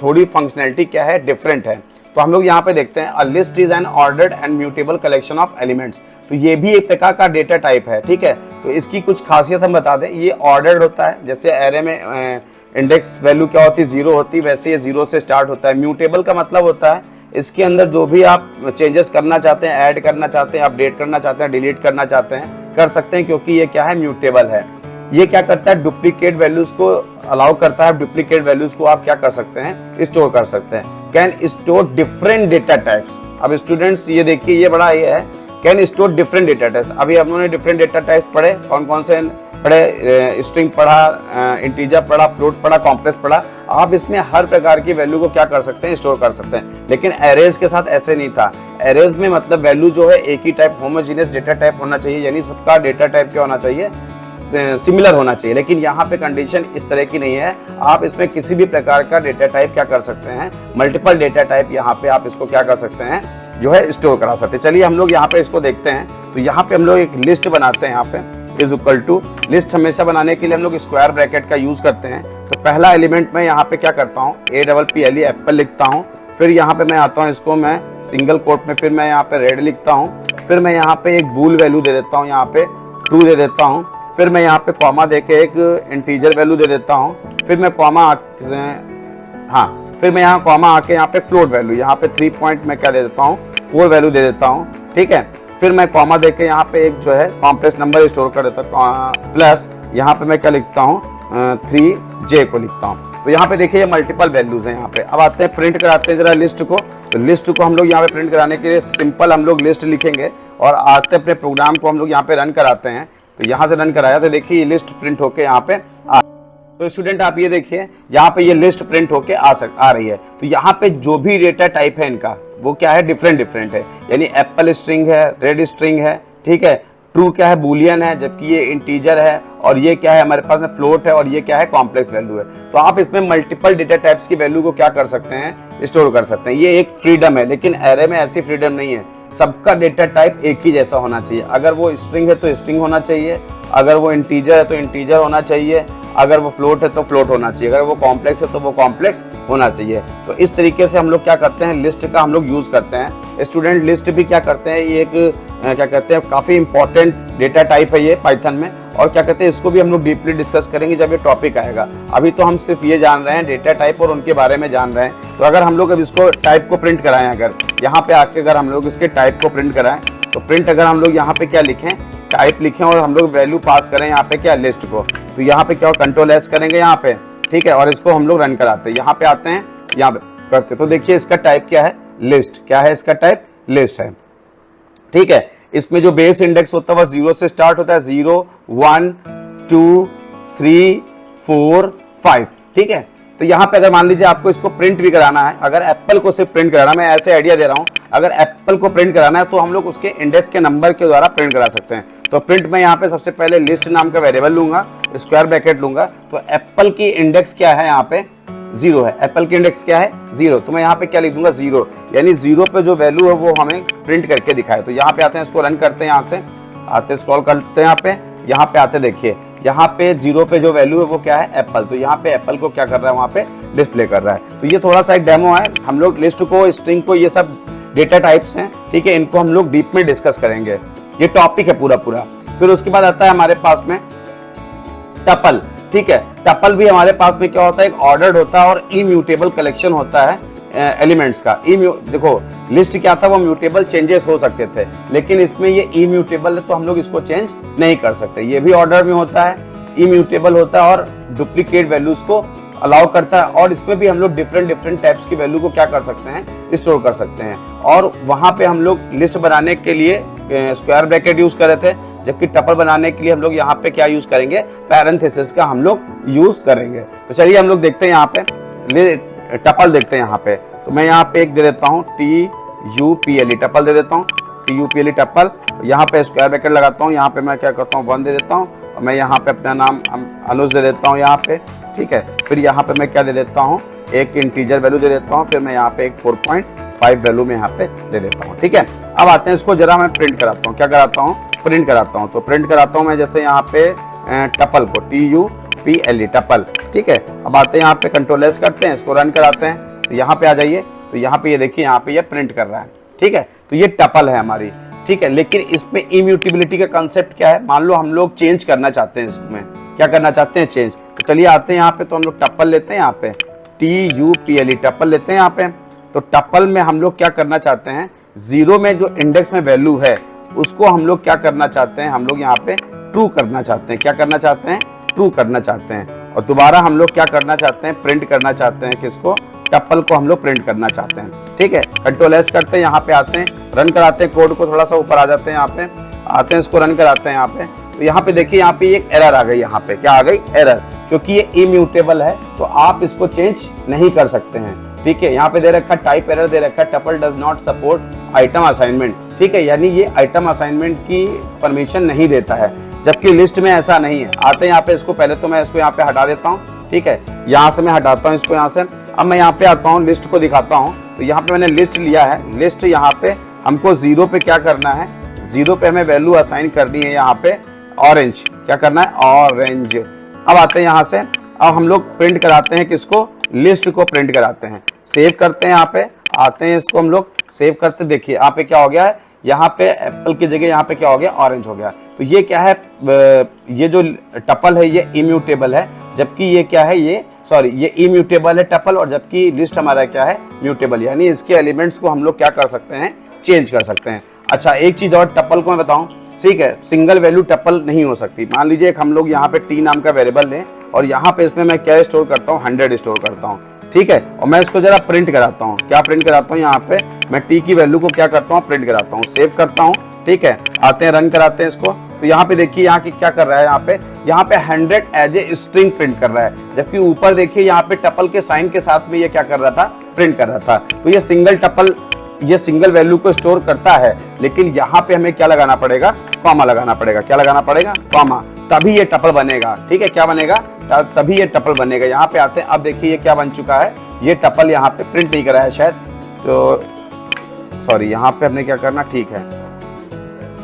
थोड़ी फंक्शनैलिटी क्या है, डिफरेंट है। तो हम लोग यहाँ पे देखते हैं, a list is an ordered and mutable collection of elements. तो ये भी एक प्रकार का डेटा टाइप है। ठीक है, तो इसकी कुछ खासियत हम बता दें, ये ऑर्डर्ड होता है। जैसे एरे में इंडेक्स वैल्यू क्या होती है, 0 होती है, वैसे ये 0 से स्टार्ट होता है। म्यूटेबल का मतलब होता है इसके अंदर जो भी आप चेंजेस करना चाहते हैं, ऐड करना चाहते हैं, अपडेट करना चाहते हैं, डिलीट करना चाहते हैं, कर सकते हैं, क्योंकि ये क्या है, म्यूटेबल है। ये क्या करता है, डुप्लीकेट वैल्यूज को अलाउ करता है। डुप्लीकेट वैल्यूज को आप क्या कर सकते हैं, स्टोर कर सकते हैं। Can store different data types. अब स्टूडेंट्स ये देखिए, ये बड़ा ये है, can store different data types. अभी हम लोगों ने डिफरेंट डेटा टाइप्स पढ़े, कौन कौन से पढ़े, स्ट्रिंग पढ़ा, इंटीजर पढ़ा, फ्लोट पढ़ा, कॉम्प्लेक्स पढ़ा। आप इसमें हर प्रकार की वैल्यू को क्या कर सकते हैं, स्टोर कर सकते हैं। लेकिन एरेज के साथ ऐसे नहीं था। एरेज में मतलब वैल्यू जो है एक ही टाइप, होमोजेनियस डेटा टाइप होना चाहिए, यानी सबका डेटा टाइप क्या होना चाहिए, सिमिलर होना चाहिए, लेकिन यहाँ पे कंडीशन इस तरह की नहीं है। आप इसमें किसी भी प्रकार का डेटा टाइप क्या कर सकते हैं, मल्टीपल डेटा टाइप यहाँ पे आप इसको क्या कर सकते हैं, जो है स्टोर करा सकते हैं। चलिए हम लोग यहाँ पे इसको देखते हैं। तो यहाँ पे हम लोग एक लिस्ट बनाते हैं, यहाँ पे इज इक्वल टू लिस्ट हमेशा बनाने के लिए हम लोग स्क्वायर ब्रैकेट का यूज करते हैं। तो पहला एलिमेंट मैं यहाँ पे क्या करता हूँ, APPLE एप्पल लिखता हूँ। फिर यहाँ पे मैं आता हूँ, इसको मैं सिंगल कोट में फिर मैं यहाँ पे रेड लिखता हूँ। फिर मैं यहाँ पे एक बूल वैल्यू दे देता हूँ, यहाँ पे 2 दे देता हूँ। फिर मैं यहाँ पे कॉमा देके एक इंटीजर वैल्यू दे देता हूँ। फिर मैं कॉमा फिर मैं यहाँ कॉमा आके यहाँ पे फ्लोट वैल्यू, यहाँ पे 3 पॉइंट मैं क्या दे देता हूँ, 4 वैल्यू दे देता हूँ। ठीक है, फिर मैं कॉमा देके यहाँ पे एक जो है कॉम्प्लेक्स नंबर स्टोर कर देता हूँ, प्लस यहाँ पे मैं क्या लिखता हूँ, 3J को लिखता हूँ। तो यहाँ पे देखिए ये मल्टीपल वैल्यूज हैं यहाँ पे। अब आते हैं प्रिंट कराते हैं जरा लिस्ट को। तो लिस्ट को हम लोग यहाँ पे प्रिंट कराने के लिए सिंपल हम लोग लिस्ट लिखेंगे और आते अपने प्रोग्राम को हम लोग यहाँ पे रन कराते हैं। तो यहाँ से रन कराया तो देखिए ये लिस्ट प्रिंट होके यहाँ पे आ। तो स्टूडेंट आप ये देखिए यहाँ पे ये लिस्ट प्रिंट होके आ रही है। तो यहाँ पे जो भी डेटा टाइप है इनका वो क्या है, डिफरेंट है। यानी एप्पल स्ट्रिंग है, रेड स्ट्रिंग है, ठीक है, ट्रू क्या है, बूलियन है, जबकि ये इंटीजर है, और ये क्या है हमारे पास में फ्लोट है, और ये क्या है कॉम्प्लेक्स वैल्यू है। तो आप इसमें मल्टीपल डेटा टाइप्स की वैल्यू को क्या कर सकते हैं, स्टोर कर सकते हैं। ये एक फ्रीडम है, लेकिन एरे में ऐसी फ्रीडम नहीं है। सबका डेटा टाइप एक ही जैसा होना चाहिए। अगर वो स्ट्रिंग है तो स्ट्रिंग होना चाहिए, अगर वो इंटीजर है तो इंटीजर होना चाहिए, अगर वो फ्लोट है तो फ्लोट होना चाहिए, अगर वो कॉम्प्लेक्स है तो वो कॉम्प्लेक्स होना चाहिए। तो इस तरीके से हम लोग क्या करते हैं, लिस्ट का हम लोग यूज करते हैं। स्टूडेंट लिस्ट भी क्या करते हैं, ये एक क्या कहते हैं काफी इंपॉर्टेंट डेटा टाइप है ये पाइथन में, और क्या कहते हैं इसको भी हम लोग डीपली डिस्कस करेंगे जब ये टॉपिक आएगा। अभी तो हम सिर्फ ये जान रहे हैं डेटा टाइप और उनके बारे में जान रहे हैं। तो अगर हम लोग अब इसको टाइप को प्रिंट कराएं, अगर यहाँ पे आके अगर हम लोग इसके टाइप को प्रिंट कराएं, तो प्रिंट अगर हम लोग यहाँ पे क्या लिखें, टाइप लिखें, और हम लोग वैल्यू पास करें यहाँ पे क्या, लिस्ट को। तो यहाँ पे क्या Ctrl+S करेंगे यहाँ पे, ठीक है, और इसको हम लोग रन कराते हैं। यहाँ पे आते हैं, यहाँ पे करते। तो देखिए इसका टाइप क्या है, लिस्ट। क्या है इसका टाइप, लिस्ट है। ठीक है, इसमें जो बेस इंडेक्स होता है वह 0 से स्टार्ट होता है, 0 1 2 3 4 5। ठीक है, तो यहाँ पे अगर मान लीजिए आपको इसको प्रिंट भी कराना है, अगर एप्पल को सिर्फ प्रिंट कराना, मैं ऐसे आइडिया दे रहा हूँ, अगर एप्पल को प्रिंट कराना है तो हम लोग उसके इंडेक्स के नंबर के द्वारा प्रिंट करा सकते हैं। तो प्रिंट में यहाँ पे सबसे पहले लिस्ट नाम का वेरिएबल लूंगा, स्क्वायर ब्रैकेट लूंगा। तो एप्पल की इंडेक्स क्या है, यहाँ पे 0 है। एप्पल की इंडेक्स क्या है, 0। तो मैं यहाँ पे क्या लिख दूंगा, 0, यानी 0 पे जो वैल्यू है वो हमें प्रिंट करके दिखाए। तो यहाँ पे आते हैं, इसको रन करते हैं, यहाँ से आते स्क्रॉल करते हैं, यहाँ पे आते देखिए यहाँ पे 0 पे जो वैल्यू है वो क्या है, एप्पल। तो यहाँ पे एप्पल को क्या कर रहा है, वहाँ पे डिस्प्ले कर रहा है। तो ये थोड़ा सा एक डेमो है। हम लोग लिस्ट को, स्ट्रिंग को, ये सब डेटा टाइप्स हैं, ठीक है, इनको हम लोग डीप में डिस्कस करेंगे। ये टॉपिक है पूरा। फिर उसके बाद आता है हमारे पास में टपल। ठीक है, टपल भी हमारे पास में क्या होता है, एक ऑर्डर्ड होता है और इम्यूटेबल कलेक्शन होता है एलिमेंट्स का। देखो लिस्ट क्या था, वो म्यूटेबल चेंजेस हो सकते थे, लेकिन इसमें ये इम्यूटेबल है तो हम लोग इसको चेंज नहीं कर सकते। ये भी ऑर्डर में होता है, इम्यूटेबल होता है और डुप्लीकेट वैल्यूज को अलाउ करता है, और इसमें भी हम लोग डिफरेंट टाइप्स की वैल्यू को क्या कर सकते हैं, स्टोर कर सकते हैं। और वहां पे हम लोग लिस्ट बनाने के लिए स्क्वायर ब्रैकेट यूज कर रहे थे, जबकि टपल बनाने के लिए हम लोग यहाँ पे क्या यूज करेंगे, पैरेंथेसिस का हम लोग यूज करेंगे। तो चलिए हम लोग देखते हैं यहाँ पे टपल देखते हैं यहाँ पे। तो मैं यहाँ पे एक दे देता हूँ TUPLE, टपल दे देता हूँ, TUPLE टपल। यहाँ पे स्क्वायर ब्रैकेट लगाता हूँ, यहाँ पे मैं क्या करता हूँ, 1 दे देता हूँ, और मैं यहाँ पे अपना नाम अनुज दे देता हूँ यहाँ पे। ठीक है, फिर यहाँ पे मैं क्या दे देता हूँ, एक इंटीजर वैल्यू दे देता हूँ, फिर मैं यहाँ पे एक 4.5 वैल्यू में यहाँ पे दे देता हूँ। ठीक है, अब आते हैं इसको जरा मैं प्रिंट कराता हूँ। क्या कराता हूँ, प्रिंट कराता हूँ। तो प्रिंट कराता हूँ मैं जैसे यहाँ पे टपल को, TUPLE टपल। ठीक है, अब आते हैं यहाँ पे Ctrl+S करते हैं, इसको रन कराते हैं। तो यहाँ पे आ जाइए, तो यहाँ पे ये देखिए यहाँ पे ये प्रिंट कर रहा है। ठीक है, तो ये टपल है हमारी। ठीक है, लेकिन इसमें इम्यूटेबिलिटी का कंसेप्ट क्या है, मान लो हम लोग चेंज करना चाहते हैं, इसमें क्या करना चाहते हैं, चेंज। तो चलिए आते हैं यहाँ पे, तो हम लोग टपल लेते हैं, यहाँ पे TUPLE टपल लेते हैं यहाँ पे। तो टपल में हम लोग क्या करना चाहते हैं, 0 में जो इंडेक्स में वैल्यू है उसको हम लोग क्या करना चाहते हैं, हम लोग यहाँ पे ट्रू करना चाहते हैं। क्या करना चाहते हैं, ट्रू करना चाहते हैं। और दोबारा हम लोग क्या करना चाहते हैं, प्रिंट करना चाहते हैं, किसको, टपल को हम लोग प्रिंट करना चाहते हैं। ठीक है, Ctrl+S करते हैं, यहाँ पे आते हैं, रन कराते हैं, कोड को थोड़ा सा ऊपर आ जाते हैं, यहाँ पे आते हैं, इसको रन कराते हैं यहाँ पे। तो यहाँ पे देखिए यहाँ पे एक एरर आ गई, यहाँ पे क्या आ गई, एरर, क्योंकि ये इम्यूटेबल है तो आप इसको चेंज नहीं कर सकते हैं। ठीक है, यहाँ पे दे रखा टाइप एरर दे रखा, tuple does not support item assignment. ठीक है, यानी ये आइटम असाइनमेंट की परमिशन नहीं देता है। जबकि लिस्ट में ऐसा नहीं है। आते हैं यहाँ पे, इसको पहले तो मैं इसको यहाँ पे हटा देता हूँ, ठीक है, यहाँ से मैं हटाता हूँ इसको यहाँ से। अब मैं यहाँ पे आता हूँ, लिस्ट को दिखाता हूँ। तो यहाँ पे मैंने लिस्ट लिया है। लिस्ट यहाँ पे हमको 0 पे क्या करना है, 0 पे हमें वैल्यू असाइन करनी है यहाँ पे ऑरेंज। क्या करना है, ऑरेंज। अब आते हैं यहाँ से, अब हम लोग प्रिंट कराते हैं किसको, लिस्ट को प्रिंट कराते हैं। सेव करते हैं, यहाँ पे आते हैं, इसको हम लोग सेव करते। देखिए यहाँ पे क्या हो गया है, यहाँ पे एप्पल की जगह यहाँ पे क्या हो गया, ऑरेंज हो गया। तो ये क्या है, ये जो टपल है ये इम्यूटेबल है, जबकि ये क्या है, ये सॉरी ये इम्यूटेबल है टपल, और जबकि लिस्ट हमारा क्या है, म्यूटेबल। यानी इसके एलिमेंट्स को हम लोग क्या कर सकते हैं, चेंज कर सकते हैं। अच्छा एक चीज और टपल को मैं बताऊं, ठीक है, सिंगल वैल्यू टपल नहीं हो सकती। मान लीजिए एक हम लोग यहाँ पे टी नाम का वेरिएबल लें और यहाँ पे इसमें मैं क्या स्टोर करता हूँ, 100 स्टोर करता हूँ, ठीक है, और मैं इसको जरा प्रिंट कराता हूँ। क्या प्रिंट कराता हूँ, यहाँ पे मैं टी की वैल्यू को क्या करता हूँ, प्रिंट कराता हूँ, सेव करता हूँ, ठीक है। आते हैं, रन कराते हैं इसको। तो यहाँ पे देखिए यहाँ की क्या कर रहा है, यहाँ पे 100 एज ए स्ट्रिंग प्रिंट कर रहा है, जबकि ऊपर देखिए यहाँ पे टपल के साइन के साथ में ये क्या कर रहा था, प्रिंट कर रहा था। तो ये सिंगल टपल, ये सिंगल वैल्यू को स्टोर करता है, लेकिन यहाँ पे हमें क्या लगाना पड़ेगा, कॉमा लगाना पड़ेगा। क्या लगाना पड़ेगा, कॉमा, तभी ये टपल बनेगा, ठीक है। क्या बनेगा, तभी ये टपल बनेगा। यहाँ पे आते हैं, अब देखिए ये क्या बन चुका है, ये टपल यहाँ पे प्रिंट नहीं करा है शायद, तो सॉरी यहाँ पे हमने क्या करना, ठीक है,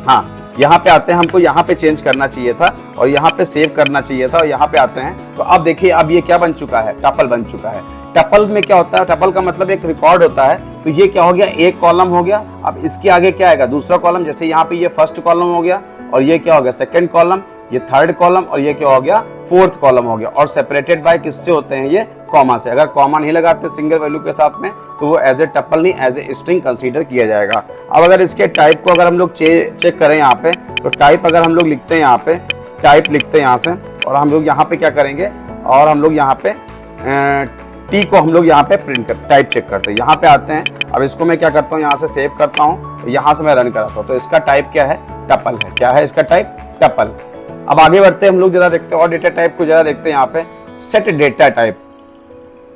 हाँ यहाँ पे आते हैं, हमको यहाँ पे चेंज करना चाहिए था और यहाँ पे सेव करना चाहिए था, और यहाँ पे आते हैं। तो अब देखिए अब ये क्या बन चुका है, टपल बन चुका है। टपल में क्या होता है, टपल का मतलब एक रिकॉर्ड होता है। तो ये क्या हो गया, एक कॉलम हो गया। अब इसके आगे क्या आएगा, दूसरा कॉलम। जैसे यहाँ पे ये फर्स्ट कॉलम हो गया, और ये क्या हो गया, सेकंड कॉलम, ये थर्ड कॉलम, और ये क्या हो गया, फोर्थ कॉलम हो गया। और सेपरेटेड बाय किससे होते हैं, ये कॉमा से। अगर कॉमा नहीं लगाते सिंगल वैल्यू के साथ में, तो वो एज ए टपल नहीं, एज ए स्ट्रिंग कंसीडर किया जाएगा। अब अगर इसके टाइप को अगर हम लोग चेक करें यहाँ पे, तो टाइप अगर हम लोग लिखते हैं, यहाँ पे टाइप लिखते हैं यहाँ से, और हम लोग यहाँ पे क्या करेंगे, और हम लोग यहाँ पे टी को हम लोग यहाँ पे प्रिंट कर टाइप चेक करते हैं। यहाँ पे आते हैं, अब इसको मैं क्या करता हूँ, यहाँ से सेव करता हूँ, तो यहाँ से मैं रन कराता हूँ। तो इसका टाइप क्या है, टपल है। क्या है इसका टाइप, टपल। अब आगे बढ़ते हैं, हम लोग जरा देखते हैं और डेटा टाइप को जरा देखते हैं। यहाँ पे सेट डेटा टाइप।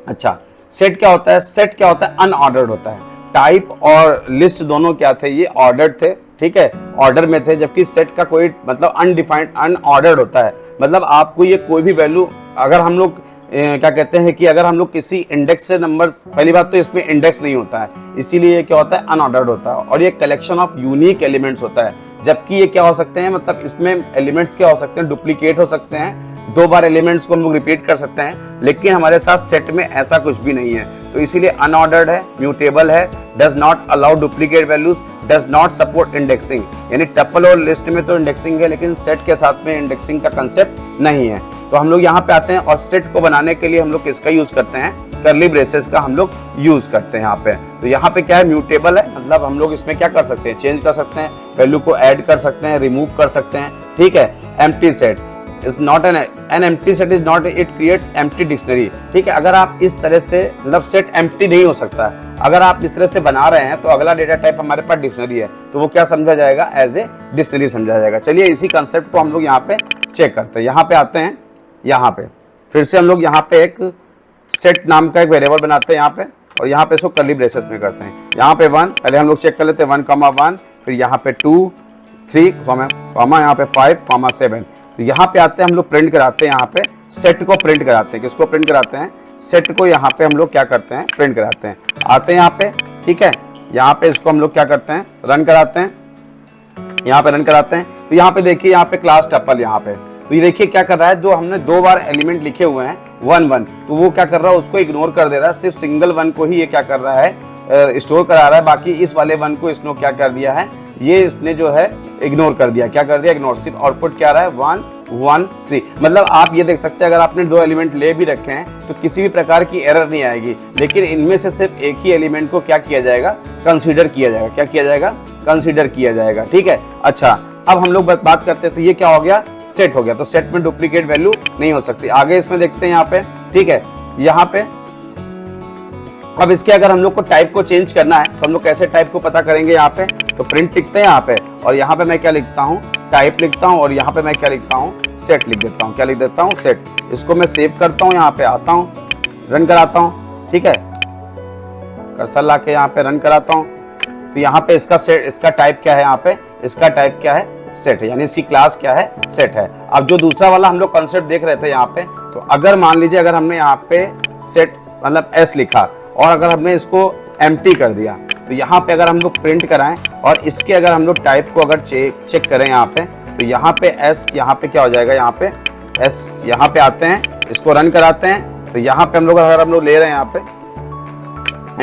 अच्छा सेट क्या होता है, सेट क्या होता है, अनऑर्डर्ड होता है। टाइप और लिस्ट दोनों क्या थे, ये ऑर्डर्ड थे, ठीक है, ऑर्डर में थे, जबकि सेट का कोई मतलब अनडिफाइंड अनऑर्डर्ड होता है। मतलब आपको ये कोई भी वैल्यू, अगर हम लोग क्या कहते हैं कि अगर हम लोग किसी इंडेक्स से नंबर, पहली बात तो इसमें इंडेक्स नहीं होता है, इसीलिए ये क्या होता है, अनऑर्डर्ड होता है। और ये कलेक्शन ऑफ यूनिक एलिमेंट्स होता है, जबकि ये क्या हो सकते हैं, मतलब इसमें एलिमेंट्स क्या हो सकते हैं, डुप्लीकेट हो सकते हैं, 2 बार एलिमेंट्स को हम लोग रिपीट कर सकते हैं। लेकिन हमारे साथ सेट में ऐसा कुछ भी नहीं है, तो इसीलिए अनऑर्डर्ड है, म्यूटेबल है, does not allow duplicate values, does not support indexing. यानी टपल और लिस्ट में तो इंडेक्सिंग है, लेकिन सेट के साथ में इंडेक्सिंग का कंसेप्ट नहीं है। तो हम लोग यहाँ पे आते हैं, और सेट को बनाने के लिए हम लोग किसका यूज करते हैं, कर्ली ब्रेसेस का हम लोग यूज करते हैं यहाँ पे। तो यहाँ पे क्या है, म्यूटेबल है, मतलब हम लोग इसमें क्या कर सकते हैं, चेंज कर सकते हैं, वैल्यू को ऐड कर सकते हैं, रिमूव कर सकते हैं, ठीक है। Empty set is not an empty set is not, it creates empty dictionary, ठीक है। अगर आप इस तरह से, मतलब सेट एम्प्टी नहीं हो सकता है, अगर आप इस तरह से बना रहे हैं, तो अगला डेटा टाइप हमारे पास डिक्शनरी है, तो वो क्या समझा जाएगा, एज ए डिक्शनरी समझा जाएगा। चलिए इसी कंसेप्ट को हम लोग यहाँ पे चेक करते हैं। यहाँ पे आते हैं, यहाँ पे फिर से हम लोग यहाँ पे एक सेट नाम का एक वेरिएबल बनाते हैं यहाँ पे, और यहाँ पे इसको कर्ली ब्रेसेस में करते हैं। यहाँ पे 1, पहले हम लोग चेक कर लेते हैं, 1,1, फिर यहाँ पे 2, 3, कॉमा यहाँ पे 5, 7। तो यहाँ पे आते हैं, हम लोग प्रिंट कराते हैं, यहाँ पे सेट को प्रिंट कराते हैं। किसको प्रिंट कराते हैं, सेट को यहाँ पे हम लोग क्या करते हैं, प्रिंट कराते हैं। आते हैं यहाँ पे, ठीक है, यहाँ पे इसको हम लोग क्या करते हैं, रन कराते हैं, यहाँ पे रन कराते हैं। तो यहाँ पे देखिए, यहाँ पे क्लास टपल, यहाँ पे तो ये देखिए क्या कर रहा है, जो हमने 2 बार एलिमेंट लिखे हुए हैं 1, 1, तो वो क्या कर रहा है, उसको इग्नोर कर दे रहा है, सिर्फ सिंगल 1 को ही ये क्या कर रहा है, स्टोर करा रहा है। बाकी इस वाले 1 को इसने क्या कर दिया है, ये इसने जो है इग्नोर कर दिया। क्या कर दिया, इग्नोर। सिर्फ आउटपुट क्या रहा है, 1, 1, 3। मतलब आप ये देख सकते हैं, अगर आपने 2 एलिमेंट ले भी रखे हैं तो किसी भी प्रकार की एरर नहीं आएगी, लेकिन इनमें से सिर्फ एक ही एलिमेंट को क्या किया जाएगा, कंसीडर किया जाएगा। क्या किया जाएगा, कंसीडर किया जाएगा, ठीक है। अच्छा अब हम लोग बात करते हैं, तो ये क्या हो गया, सेट हो गया। तो सेट में डुप्लीकेट वैल्यू नहीं हो सकती। आगे इसमें देखते हैं यहाँ पे, ठीक है, यहाँ पे अब इसके अगर हम लोग को टाइप को चेंज करना है, तो हम लोग कैसे टाइप को पता करेंगे, यहाँ पे तो प्रिंट लिखते हैं यहाँ पे, और यहाँ पे मैं क्या लिखता हूँ, टाइप लिखता हूँ, और यहाँ पे मैं क्या लिखता हूँ, सेट लिख देता हूँ। क्या लिख देता हूँ, सेट। इसको मैं सेव करता हूँ, यहाँ पे आता हूँ, रन कराता हूँ, ठीक है, कर्सर ला के यहाँ पे रन कराता हूँ। तो यहाँ पे इसका सेट, इसका टाइप क्या है, यहाँ पे इसका टाइप क्या है, सेट है, यानी इसकी क्लास क्या है, सेट है। अब जो दूसरा वाला हम लोग कॉन्सेप्ट देख रहे थे यहाँ पे, तो अगर मान लीजिए अगर हमने यहाँ पे सेट मतलब एस लिखा और अगर हमने इसको एम्प्टी कर दिया, तो यहाँ पे अगर हम लोग प्रिंट कराएं और इसके अगर हम लोग टाइप को अगर चेक करें यहाँ पे, तो यहाँ पे एस, यहाँ पे क्या हो जाएगा, यहाँ पे एस, यहाँ पे आते हैं, इसको रन कराते हैं, तो यहाँ पे हम लोग अगर हम लोग ले रहे हैं, यहाँ पे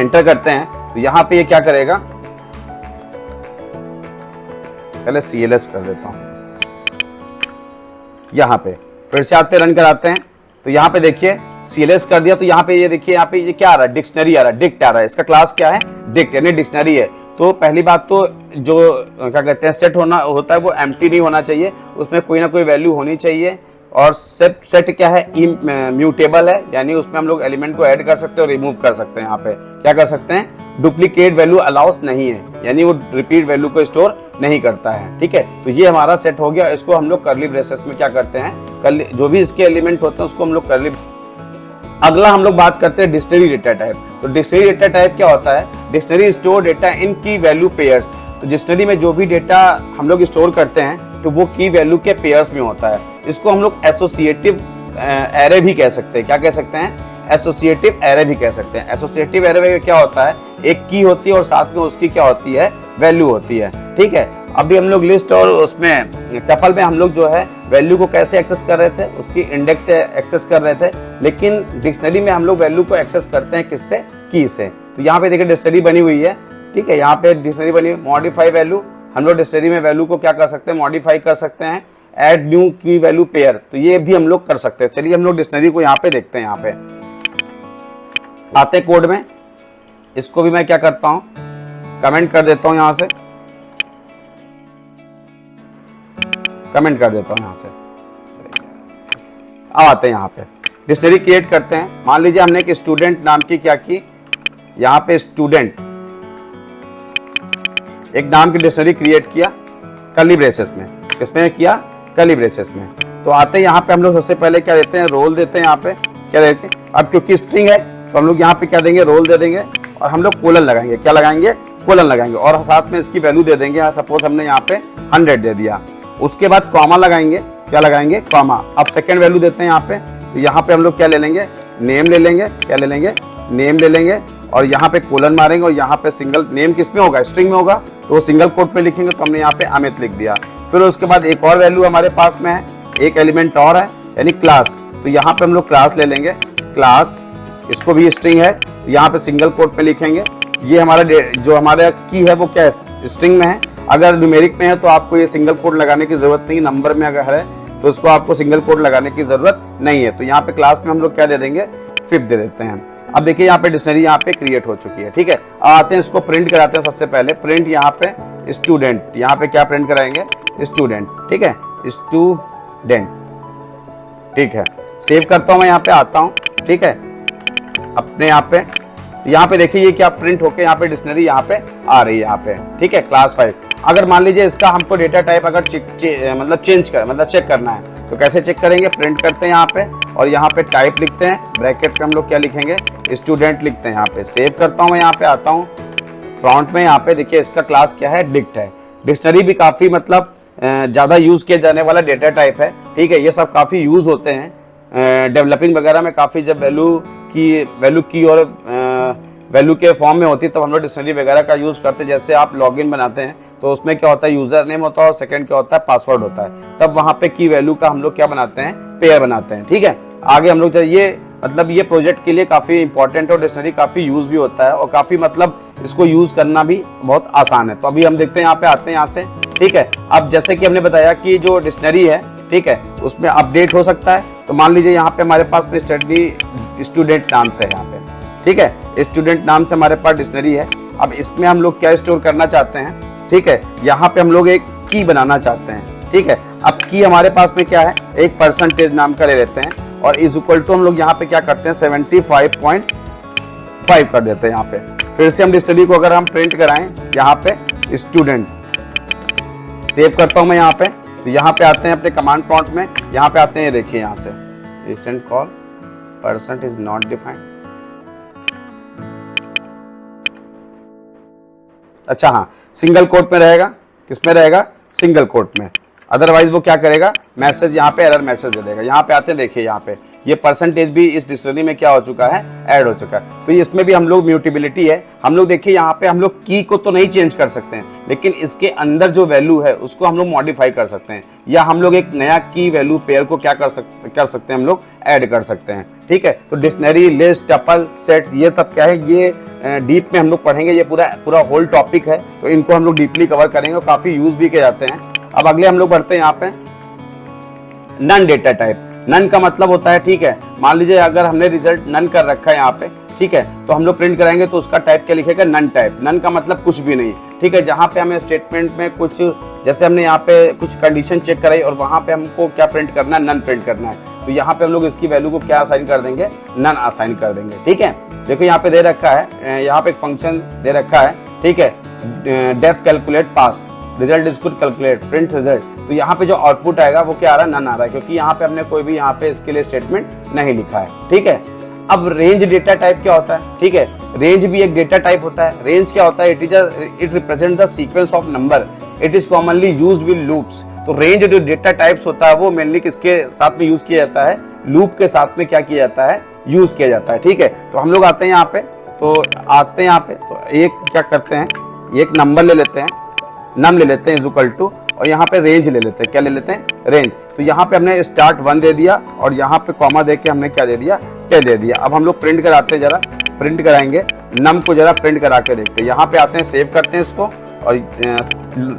एंटर करते हैं, तो यहाँ पे ये क्या करेगा, पहले CLS कर देता हूँ, यहाँ पे फिर से आते रन कराते हैं, तो यहाँ पे देखिए CLS कर दिया, तो यहाँ पे ये देखिए, यहाँ पे ये क्या आ रहा है, डिक्शनरी आ रहा है, डिक्ट आ रहा है, इसका क्लास क्या है, डिक्ट, यानी डिक्शनरी है। तो पहली बात तो जो क्या कहते हैं सेट होता है वो एम्प्टी नहीं होना चाहिए, उसमें कोई ना कोई वैल्यू होनी चाहिए। और सेट क्या है, इम्यूटेबल है, यानी उसमें हम लोग एलिमेंट को ऐड कर सकते हैं और रिमूव कर सकते हैं। यहाँ पे क्या कर सकते हैं, डुप्लीकेट वैल्यू अलाउस नहीं है, यानी वो रिपीट वैल्यू को स्टोर नहीं करता है, ठीक है। तो ये हमारा सेट हो गया, इसको हम लोग कर्ली ब्रेसेस में क्या करते हैं, जो भी इसके एलिमेंट होते हैं उसको हम लोग कर्ली। अगला हम लोग बात करते हैं डिक्शनरी डेटा टाइप। तो डिक्शनरी डेटा टाइप क्या होता है, डिक्शनरी स्टोर डेटा इन की वैल्यू पेयर्स। तो डिक्शनरी में जो भी डेटा हम लोग स्टोर करते हैं तो वो की वैल्यू के पेयर्स में होता है। इसको हम लोग एसोसिएटिव एरे भी कह सकते हैं। क्या कह सकते हैं, एसोसिएटिव एरे भी कह सकते हैं। एसोसिएटिव एरे में क्या होता है, एक की होती है और साथ में उसकी क्या होती है, वैल्यू होती है, ठीक है। अभी हम लोग लिस्ट और उसमें टपल में हम लोग जो है वैल्यू को कैसे एक्सेस कर रहे थे, उसकी इंडेक्स से एक्सेस कर रहे थे, लेकिन डिक्शनरी में हम लोग वैल्यू को एक्सेस करते हैं किससे, की से। तो यहाँ पे देखिए डिक्शनरी बनी हुई है, ठीक है, यहाँ पे डिक्शनरी बनी, मॉडिफाई वैल्यू, हम लोग डिक्शनरी में वैल्यू को क्या कर सकते हैं, मॉडिफाई कर सकते हैं। ऐड न्यू की वैल्यू पेयर, तो ये भी हम लोग कर सकते हैं। चलिए हम लोग डिक्शनरी को यहाँ पे देखते हैं। यहाँ पे आते कोड में, इसको भी मैं क्या करता हूँ, कमेंट कर देता हूँ, यहाँ से कमेंट कर देता हूँ यहाँ से। अब आते हैं यहाँ पे डिक्शनरी क्रिएट करते हैं। मान लीजिए हमने एक स्टूडेंट नाम की क्या की, यहाँ पे स्टूडेंट एक नाम की डिक्शनरी क्रिएट किया कर्ली ब्रेसेस में। किसमें किया, कर्ली ब्रेसेस में। तो आते हैं यहाँ पे हम लोग सबसे पहले क्या देते हैं, रोल देते हैं। यहाँ पे क्या देते हैं, अब क्योंकि स्ट्रिंग है तो हम लोग यहाँ पे क्या देंगे, रोल दे देंगे और हम लोग कोलन लगाएंगे। क्या लगाएंगे, कोलन लगाएंगे और साथ में इसकी वैल्यू दे देंगे। सपोज हमने यहाँ पे 100 दे दिया, उसके बाद कॉमा लगाएंगे। क्या लगाएंगे, कॉमा। अब सेकंड वैल्यू देते हैं यहाँ पे, तो यहाँ पे हम लोग क्या ले लेंगे, नेम ले लेंगे। क्या ले लेंगे, नेम ले लेंगे और यहाँ पे कोलन मारेंगे और यहाँ पे सिंगल, नेम किस में होगा, स्ट्रिंग में होगा, तो वो सिंगल कोट पे लिखेंगे। तो हमने यहाँ पे अमित लिख दिया। फिर उसके बाद एक और वैल्यू हमारे पास में है, एक एलिमेंट और है, यानी क्लास। तो यहाँ पे हम लोग क्लास ले लेंगे, क्लास, इसको भी स्ट्रिंग है, तो यहाँ पे सिंगल कोट पे लिखेंगे। ये हमारा जो हमारा की है वो क्या है, स्ट्रिंग में है। अगर न्यूमेरिक में है तो आपको ये सिंगल कोट लगाने की जरूरत नहीं, नंबर में अगर है तो उसको आपको सिंगल कोट लगाने की जरूरत नहीं है। तो यहाँ पे क्लास में हम लोग क्या दे देंगे, 5 दे देते हैं। अब देखिए यहाँ पे डिक्शनरी यहाँ पे क्रिएट हो चुकी है, ठीक है। आते हैं इसको प्रिंट कराते हैं। सबसे पहले प्रिंट यहाँ पे स्टूडेंट, यहाँ पे क्या प्रिंट कराएंगे, स्टूडेंट, ठीक है, स्टूडेंट, ठीक है। सेव करता हूँ मैं, यहाँ पे आता हूँ, ठीक है, अपने यहाँ पे देखिए ये क्या प्रिंट होके यहाँ पे डिक्शनरी यहाँ पे आ रही है यहाँ पे, ठीक है, क्लास 5। अगर मान लीजिए इसका हमको डेटा टाइप अगर चेक करना है तो कैसे चेक करेंगे, प्रिंट करते हैं यहाँ पे और यहाँ पे टाइप लिखते हैं, ब्रैकेट में हम लोग क्या लिखेंगे, स्टूडेंट लिखते हैं। यहाँ पे सेव करता हूँ मैं, यहाँ पे आता हूँ फ्रंट में, यहाँ पे देखिए इसका क्लास क्या है, डिक्ट है। डिक्शनरी भी काफी मतलब ज्यादा यूज किया जाने वाला डेटा टाइप है, ठीक है। ये सब काफी यूज होते हैं डेवलपिंग वगैरह में, काफी जब वैल्यू की और वैल्यू के फॉर्म में होती है तब हम लोग डिक्शनरी वगैरह का यूज करते हैं। जैसे आप लॉगिन बनाते हैं तो उसमें क्या होता है, यूजर नेम होता है और सेकंड क्या होता है, पासवर्ड होता है। तब वहां पे की वैल्यू का हम लोग क्या बनाते हैं, पेयर बनाते हैं, ठीक है। आगे हम लोग ये प्रोजेक्ट के लिए काफी इंपॉर्टेंट और डिक्शनरी काफी यूज भी होता है और काफी मतलब इसको यूज करना भी बहुत आसान है। तो अभी हम देखते हैं, यहाँ पे आते हैं यहाँ से, ठीक है। अब जैसे कि हमने बताया कि जो डिक्शनरी है, ठीक है, उसमें अपडेट हो सकता है। तो मान लीजिए यहाँ पे हमारे पास स्टूडेंट नाम से है यहाँ पे, ठीक है, स्टूडेंट नाम से हमारे पास डिक्शनरी है। अब इसमें हम लोग क्या स्टोर करना चाहते हैं, ठीक है, यहाँ पे हम लोग एक की बनाना चाहते हैं, ठीक है। अब की हमारे पास में क्या है, एक परसेंटेज नाम का ले लेते हैं और इज इक्वल टू हम लोग यहाँ पे क्या करते हैं, 75.5 कर देते हैं यहाँ पे। फिर से हम डिक्शनरी को अगर हम प्रिंट कराएं, यहाँ पे स्टूडेंट, सेव करता हूं मैं यहाँ पे। तो यहाँ पे आते हैं अपने कमांड प्रॉम्प्ट में, यहाँ पे आते हैं, देखिए यहाँ से recent call percent is not defined. अच्छा हाँ, सिंगल कोट में रहेगा, किसमें रहेगा, सिंगल कोट में, अदरवाइज वो क्या करेगा, मैसेज यहाँ पे एरर मैसेज दे देगा। यहाँ पे आते हैं, देखिए यहाँ पे ये परसेंटेज भी इस डिक्शनरी में क्या हो चुका है, ऐड हो चुका है। तो इसमें भी हम लोग म्यूटेबिलिटी है, हम लोग देखिए यहाँ पे हम लोग की को तो नहीं चेंज कर सकते हैं, लेकिन इसके अंदर जो वैल्यू है उसको हम लोग मॉडिफाई कर सकते हैं, या हम लोग एक नया की वैल्यू पेयर को क्या कर सकते हैं हम लोग ऐड कर सकते हैं। ठीक है, तो डिक्शनरी, लिस्ट, टपल, सेट्स, ये तब क्या है, ये डीप में हम लोग पढ़ेंगे, ये पूरा होल टॉपिक है, तो इनको हम लोग डीपली कवर करेंगे और काफी यूज भी किए जाते हैं। अब अगले हम लोग बढ़ते हैं यहाँ पे नन डेटा टाइप। नन का मतलब होता है, ठीक है, मान लीजिए अगर हमने रिजल्ट नन कर रखा है यहाँ पे, ठीक है, तो हम लोग प्रिंट कराएंगे तो उसका टाइप क्या लिखेगा, नन टाइप। नन का मतलब कुछ भी नहीं, ठीक है। जहाँ पे हमें स्टेटमेंट में कुछ, जैसे हमने यहाँ पे कुछ कंडीशन चेक कराई और वहां पे हमको क्या प्रिंट करना है, नन प्रिंट करना है, तो यहाँ पे हम लोग इसकी वैल्यू को क्या असाइन कर देंगे, नन असाइन कर देंगे। ठीक है, देखो यहाँ पे दे रखा है, यहाँ पे एक फंक्शन दे रखा है, ठीक है, def calculate pass result is good calculate print result. तो यहाँ पे जो आउटपुट आएगा वो क्या आ रहा है, नन आ रहा है, क्योंकि यहाँ पे हमने कोई भी यहाँ पे इसके लिए स्टेटमेंट नहीं लिखा है। ठीक है, अब रेंज डेटा टाइप क्या होता है, ठीक है, रेंज भी एक डेटा टाइप होता है। रेंज क्या होता है, it represent the sequence of number, it is commonly used with loops. तो रेंज जो डेटा टाइप्स होता है वो मेनली किसके साथ में यूज किया जाता है, लूप के साथ में क्या किया जाता है, यूज किया जाता है। ठीक है, तो हम लोग आते हैं यहाँ पे, तो आते हैं यहाँ पे, तो एक क्या करते हैं, एक नंबर ले लेते हैं, नम ले लेते हैं इज इक्वल टू, और यहाँ पे रेंज ले लेते हैं, क्या ले लेते हैं, रेंज। तो यहाँ पे हमने स्टार्ट 1 दे दिया और यहाँ पे कॉमा दे के हमने क्या दे दिया, 10 दे दिया। अब हम लोग प्रिंट कराते हैं, जरा प्रिंट कराएंगे, नम को जरा प्रिंट करा के देखते हैं। यहाँ पे आते हैं, सेव करते हैं इसको और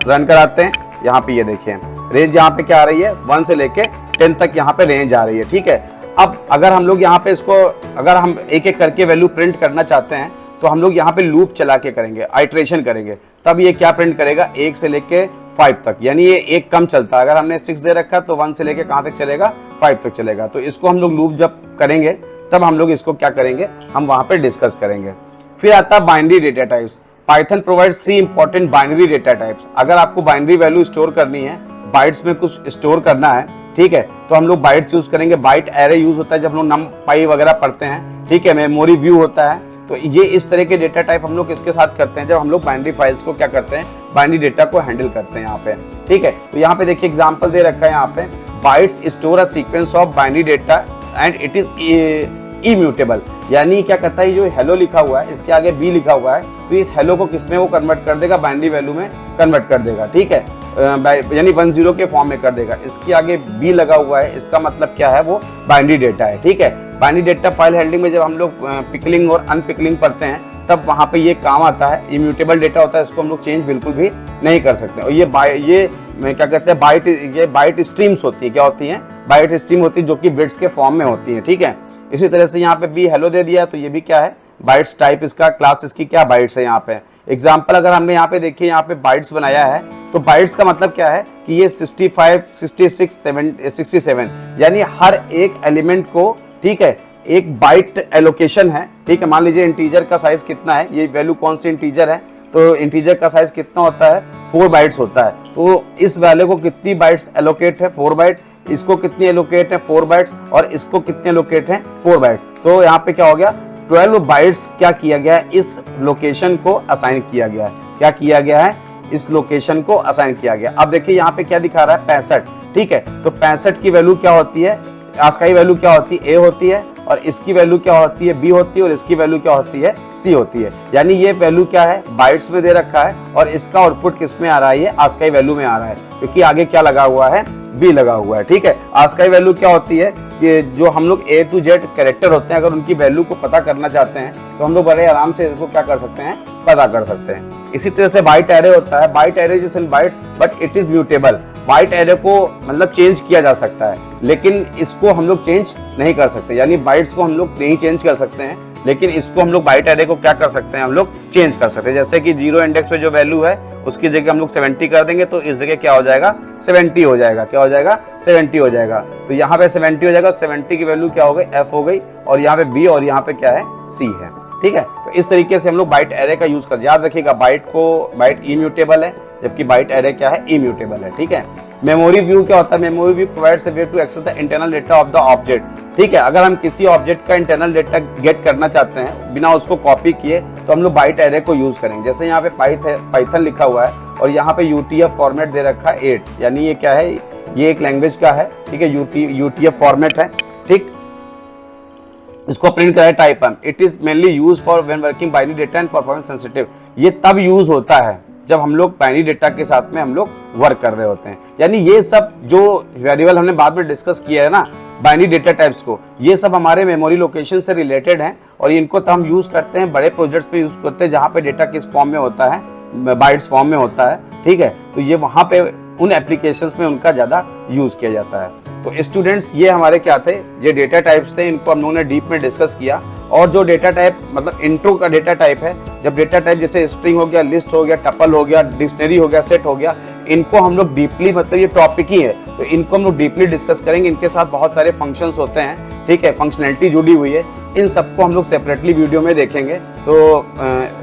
रन कराते हैं। यहाँ पे ये देखिए रेंज यहाँ पे क्या आ रही है, 1 से लेके 10 तक यहाँ पे रेंज आ रही है। ठीक है, अब अगर हम लोग यहाँ पे इसको, अगर हम एक एक करके वैल्यू प्रिंट करना चाहते हैं तो हम लोग यहाँ पे लूप चला के करेंगे, आइट्रेशन करेंगे, तब ये क्या प्रिंट करेगा, 1 से लेके 5 तक, यानी ये एक कम चलता है। अगर हमने 6 दे रखा तो 1 से लेके कहाँ तक चलेगा, 5 तक चलेगा। तो इसको हम लोग लूप जब करेंगे तब हम लोग इसको क्या करेंगे, हम वहां पे डिस्कस करेंगे। फिर आता है binary data types. Python provides 3 important binary data types. अगर आपको बाइनरी वैल्यू स्टोर करनी है, बाइट्स में कुछ स्टोर करना है, ठीक है, तो हम लोग बाइट्स यूज करेंगे। बाइट एरे यूज होता है जब हम लोग नम पाई वगैरह पढ़ते हैं, ठीक है, मेमोरी व्यू होता है। तो ये इस तरह के डेटा टाइप हम लोग इसके साथ करते हैं जब हम लोग बाइनरी फाइल्स को क्या करते हैं, बाइनरी डेटा को हैंडल करते हैं यहाँ पे। ठीक है, तो यहाँ पे देखिए एग्जांपल दे रखा है, यहाँ पे bytes store a sequence of binary data and it is immutable. यानी क्या करता है, जो हेलो लिखा हुआ है इसके आगे बी लिखा हुआ है, तो इस हेलो को किसमें वो कन्वर्ट कर देगा, बाइनरी वैल्यू में कन्वर्ट कर देगा। ठीक है, यानी 10 के फॉर्म में कर देगा। इसके आगे बी लगा हुआ है, इसका मतलब क्या है, वो बाइनरी डेटा है। ठीक है, बाइनरी डेटा फाइल हैंडलिंग में जब हम लोग पिकलिंग और अनपिकलिंग पढ़ते हैं तब वहाँ पे ये काम आता है। इम्यूटेबल डेटा होता है, इसको हम लोग चेंज बिल्कुल भी नहीं कर सकते। और ये क्या कहते हैं, बाइट स्ट्रीम्स होती है, क्या होती है, बाइट स्ट्रीम होती है जो कि बिट्स के फॉर्म में होती है। ठीक है, इसी तरह से यहाँ पे बी हेलो दे दिया, तो ये भी क्या है, बाइट्स टाइप, इसका क्लास इसकी क्या बाइट्स है। यहाँ पे एग्जांपल अगर हमने यहाँ पे देखिए, यहाँ पे बाइट्स बनाया है, तो बाइट्स का मतलब क्या है कि ये 65, 66, 67, यानी हर एक एलिमेंट को, ठीक है, एक बाइट एलोकेशन है। ठीक है, मान लीजिए इंटीजर का साइज कितना है, ये वैल्यू कौन सी इंटीजर है, तो इंटीजर का साइज कितना होता है, 4 बाइट्स होता है। तो इस वैल्यू को कितनी बाइट्स एलोकेट है, 4 बाइट, इसको कितनी एलोकेट है, 4 बाइट्स, और इसको कितने एलोकेट है, 4 बाइट। तो यहाँ पे क्या हो गया, 12 बाइट्स क्या किया गया है, इस लोकेशन को असाइन किया गया है। क्या किया गया है, इस लोकेशन को असाइन किया गया। अब देखिए यहाँ पे क्या दिखा रहा है, 65। ठीक है, तो 65 की वैल्यू क्या होती है, आस्काई वैल्यू क्या होती है, ए होती है, और इसकी वैल्यू क्या होती है, बी होती है, और इसकी वैल्यू क्या होती है, सी होती है। यानी ये वैल्यू क्या है, बाइट्स में दे रखा है, और इसका आउटपुट किस में आ रहा है, ये आस्काई वैल्यू में आ रहा है, क्योंकि आगे क्या लगा हुआ है, बी लगा हुआ है। ठीक है, आस्काई वैल्यू क्या होती है कि जो हम लोग A to Z कैरेक्टर होते हैं, अगर उनकी वैल्यू को पता करना चाहते हैं तो हम लोग बड़े आराम से इसको क्या कर सकते हैं, पता कर सकते हैं। इसी तरह से बाइट एरे होता है, byte array is in bytes but it is mutable. Byte array को मतलब चेंज किया जा सकता है, लेकिन इसको हम लोग चेंज नहीं कर सकते। यानी बाइट्स को हम लोग नहीं चेंज कर सकते हैं, लेकिन इसको हम लोग बाइट एरे को क्या कर सकते हैं, हम लोग चेंज कर सकते हैं। जैसे कि 0 इंडेक्स पे जो वैल्यू है उसकी जगह हम लोग 70 कर देंगे, तो इस जगह क्या हो जाएगा, 70 हो जाएगा। क्या हो जाएगा, 70 हो जाएगा। तो यहाँ पे 70 हो जाएगा, 70 की वैल्यू क्या हो गई, F हो गई, और यहाँ पे B, और यहाँ पे क्या है, C है। ठीक है, तो इस तरीके से हम लोग बाइट एरे का यूज कर, याद रखिएगा बाइट इम्यूटेबल है, जबकि बाइट एरे क्या है, इम्यूटेबल है। ठीक है, मेमोरी व्यू क्या होता है, memory view provides a way to access the internal data of the object. ठीक है, अगर हम किसी ऑब्जेक्ट का इंटरनल डेटा गेट करना चाहते हैं बिना उसको कॉपी किए, तो हम लोग बाइट एरे को यूज करेंगे। जैसे यहाँ पे पाइथन लिखा हुआ है, और यहाँ पे UTF फॉर्मेट दे रखा है 8, यानी ये क्या है, ये एक लैंग्वेज का है, ठीक है, UTF फॉर्मेट है, ठीक। इसको प्रिंट करा है type M. It is mainly use for when working binary data and performance sensitive. ये तब यूज होता है जब हम लोग बाइनरी डेटा के साथ में हम लोग वर्क कर रहे होते हैं। यानी ये सब जो वेरिएबल हमने बाद में डिस्कस किया है ना बाइनरी डेटा टाइप्स को, ये सब हमारे मेमोरी लोकेशन से रिलेटेड हैं और इनको तो हम यूज करते हैं बड़े प्रोजेक्ट्स पे यूज करते हैं जहाँ पे डेटा किस फॉर्म में होता है, बाइट्स फॉर्म में होता है, ठीक है। तो ये वहाँ पे उन एप्लीकेशंस में उनका ज़्यादा यूज किया जाता है। तो स्टूडेंट्स ये हमारे क्या थे, ये डेटा टाइप्स थे, इनको हम लोगों ने डीप में डिस्कस किया। और जो डेटा टाइप मतलब इंट्रो का डेटा टाइप है, जब डेटा टाइप जैसे स्ट्रिंग हो गया, लिस्ट हो गया, टपल हो गया, डिक्शनरी हो गया, सेट हो गया, इनको हम लोग डीपली, मतलब ये टॉपिक ही है तो इनको हम लोग डीपली डिस्कस करेंगे। इनके साथ बहुत सारे फंक्शंस होते हैं, ठीक है, फंक्शनैलिटी जुड़ी हुई है, इन सबको हम लोग सेपरेटली वीडियो में देखेंगे। तो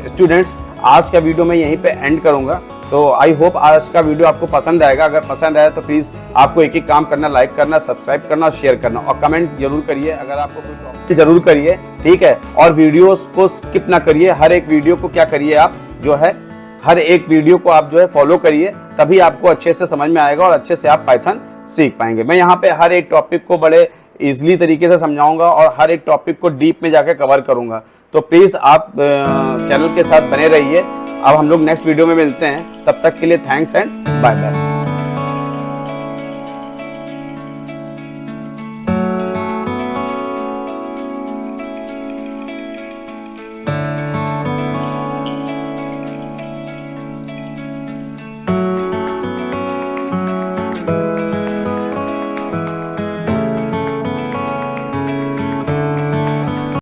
स्टूडेंट्स आज का वीडियो मैं यहीं पे एंड करूंगा। तो आई होप आज का वीडियो आपको पसंद आएगा। अगर पसंद आया तो प्लीज़ आपको एक ही काम करना, लाइक करना, सब्सक्राइब करना और शेयर करना और कमेंट जरूर करिए। अगर आपको कोई प्रॉब्लम जरूर करिए, ठीक है। और वीडियोस को स्किप ना करिए, हर एक वीडियो को क्या करिए आप जो है, हर एक वीडियो को आप जो है फॉलो करिए, तभी आपको अच्छे से समझ में आएगा और अच्छे से आप पाइथन सीख पाएंगे। मैं यहाँ पे हर एक टॉपिक को बड़े इजीली तरीके से समझाऊंगा और हर एक टॉपिक को डीप में जाके कवर करूंगा। तो प्लीज़ आप चैनल के साथ बने रहिए। अब हम लोग नेक्स्ट वीडियो में मिलते हैं, तब तक के लिए थैंक्स एंड बाय बाय।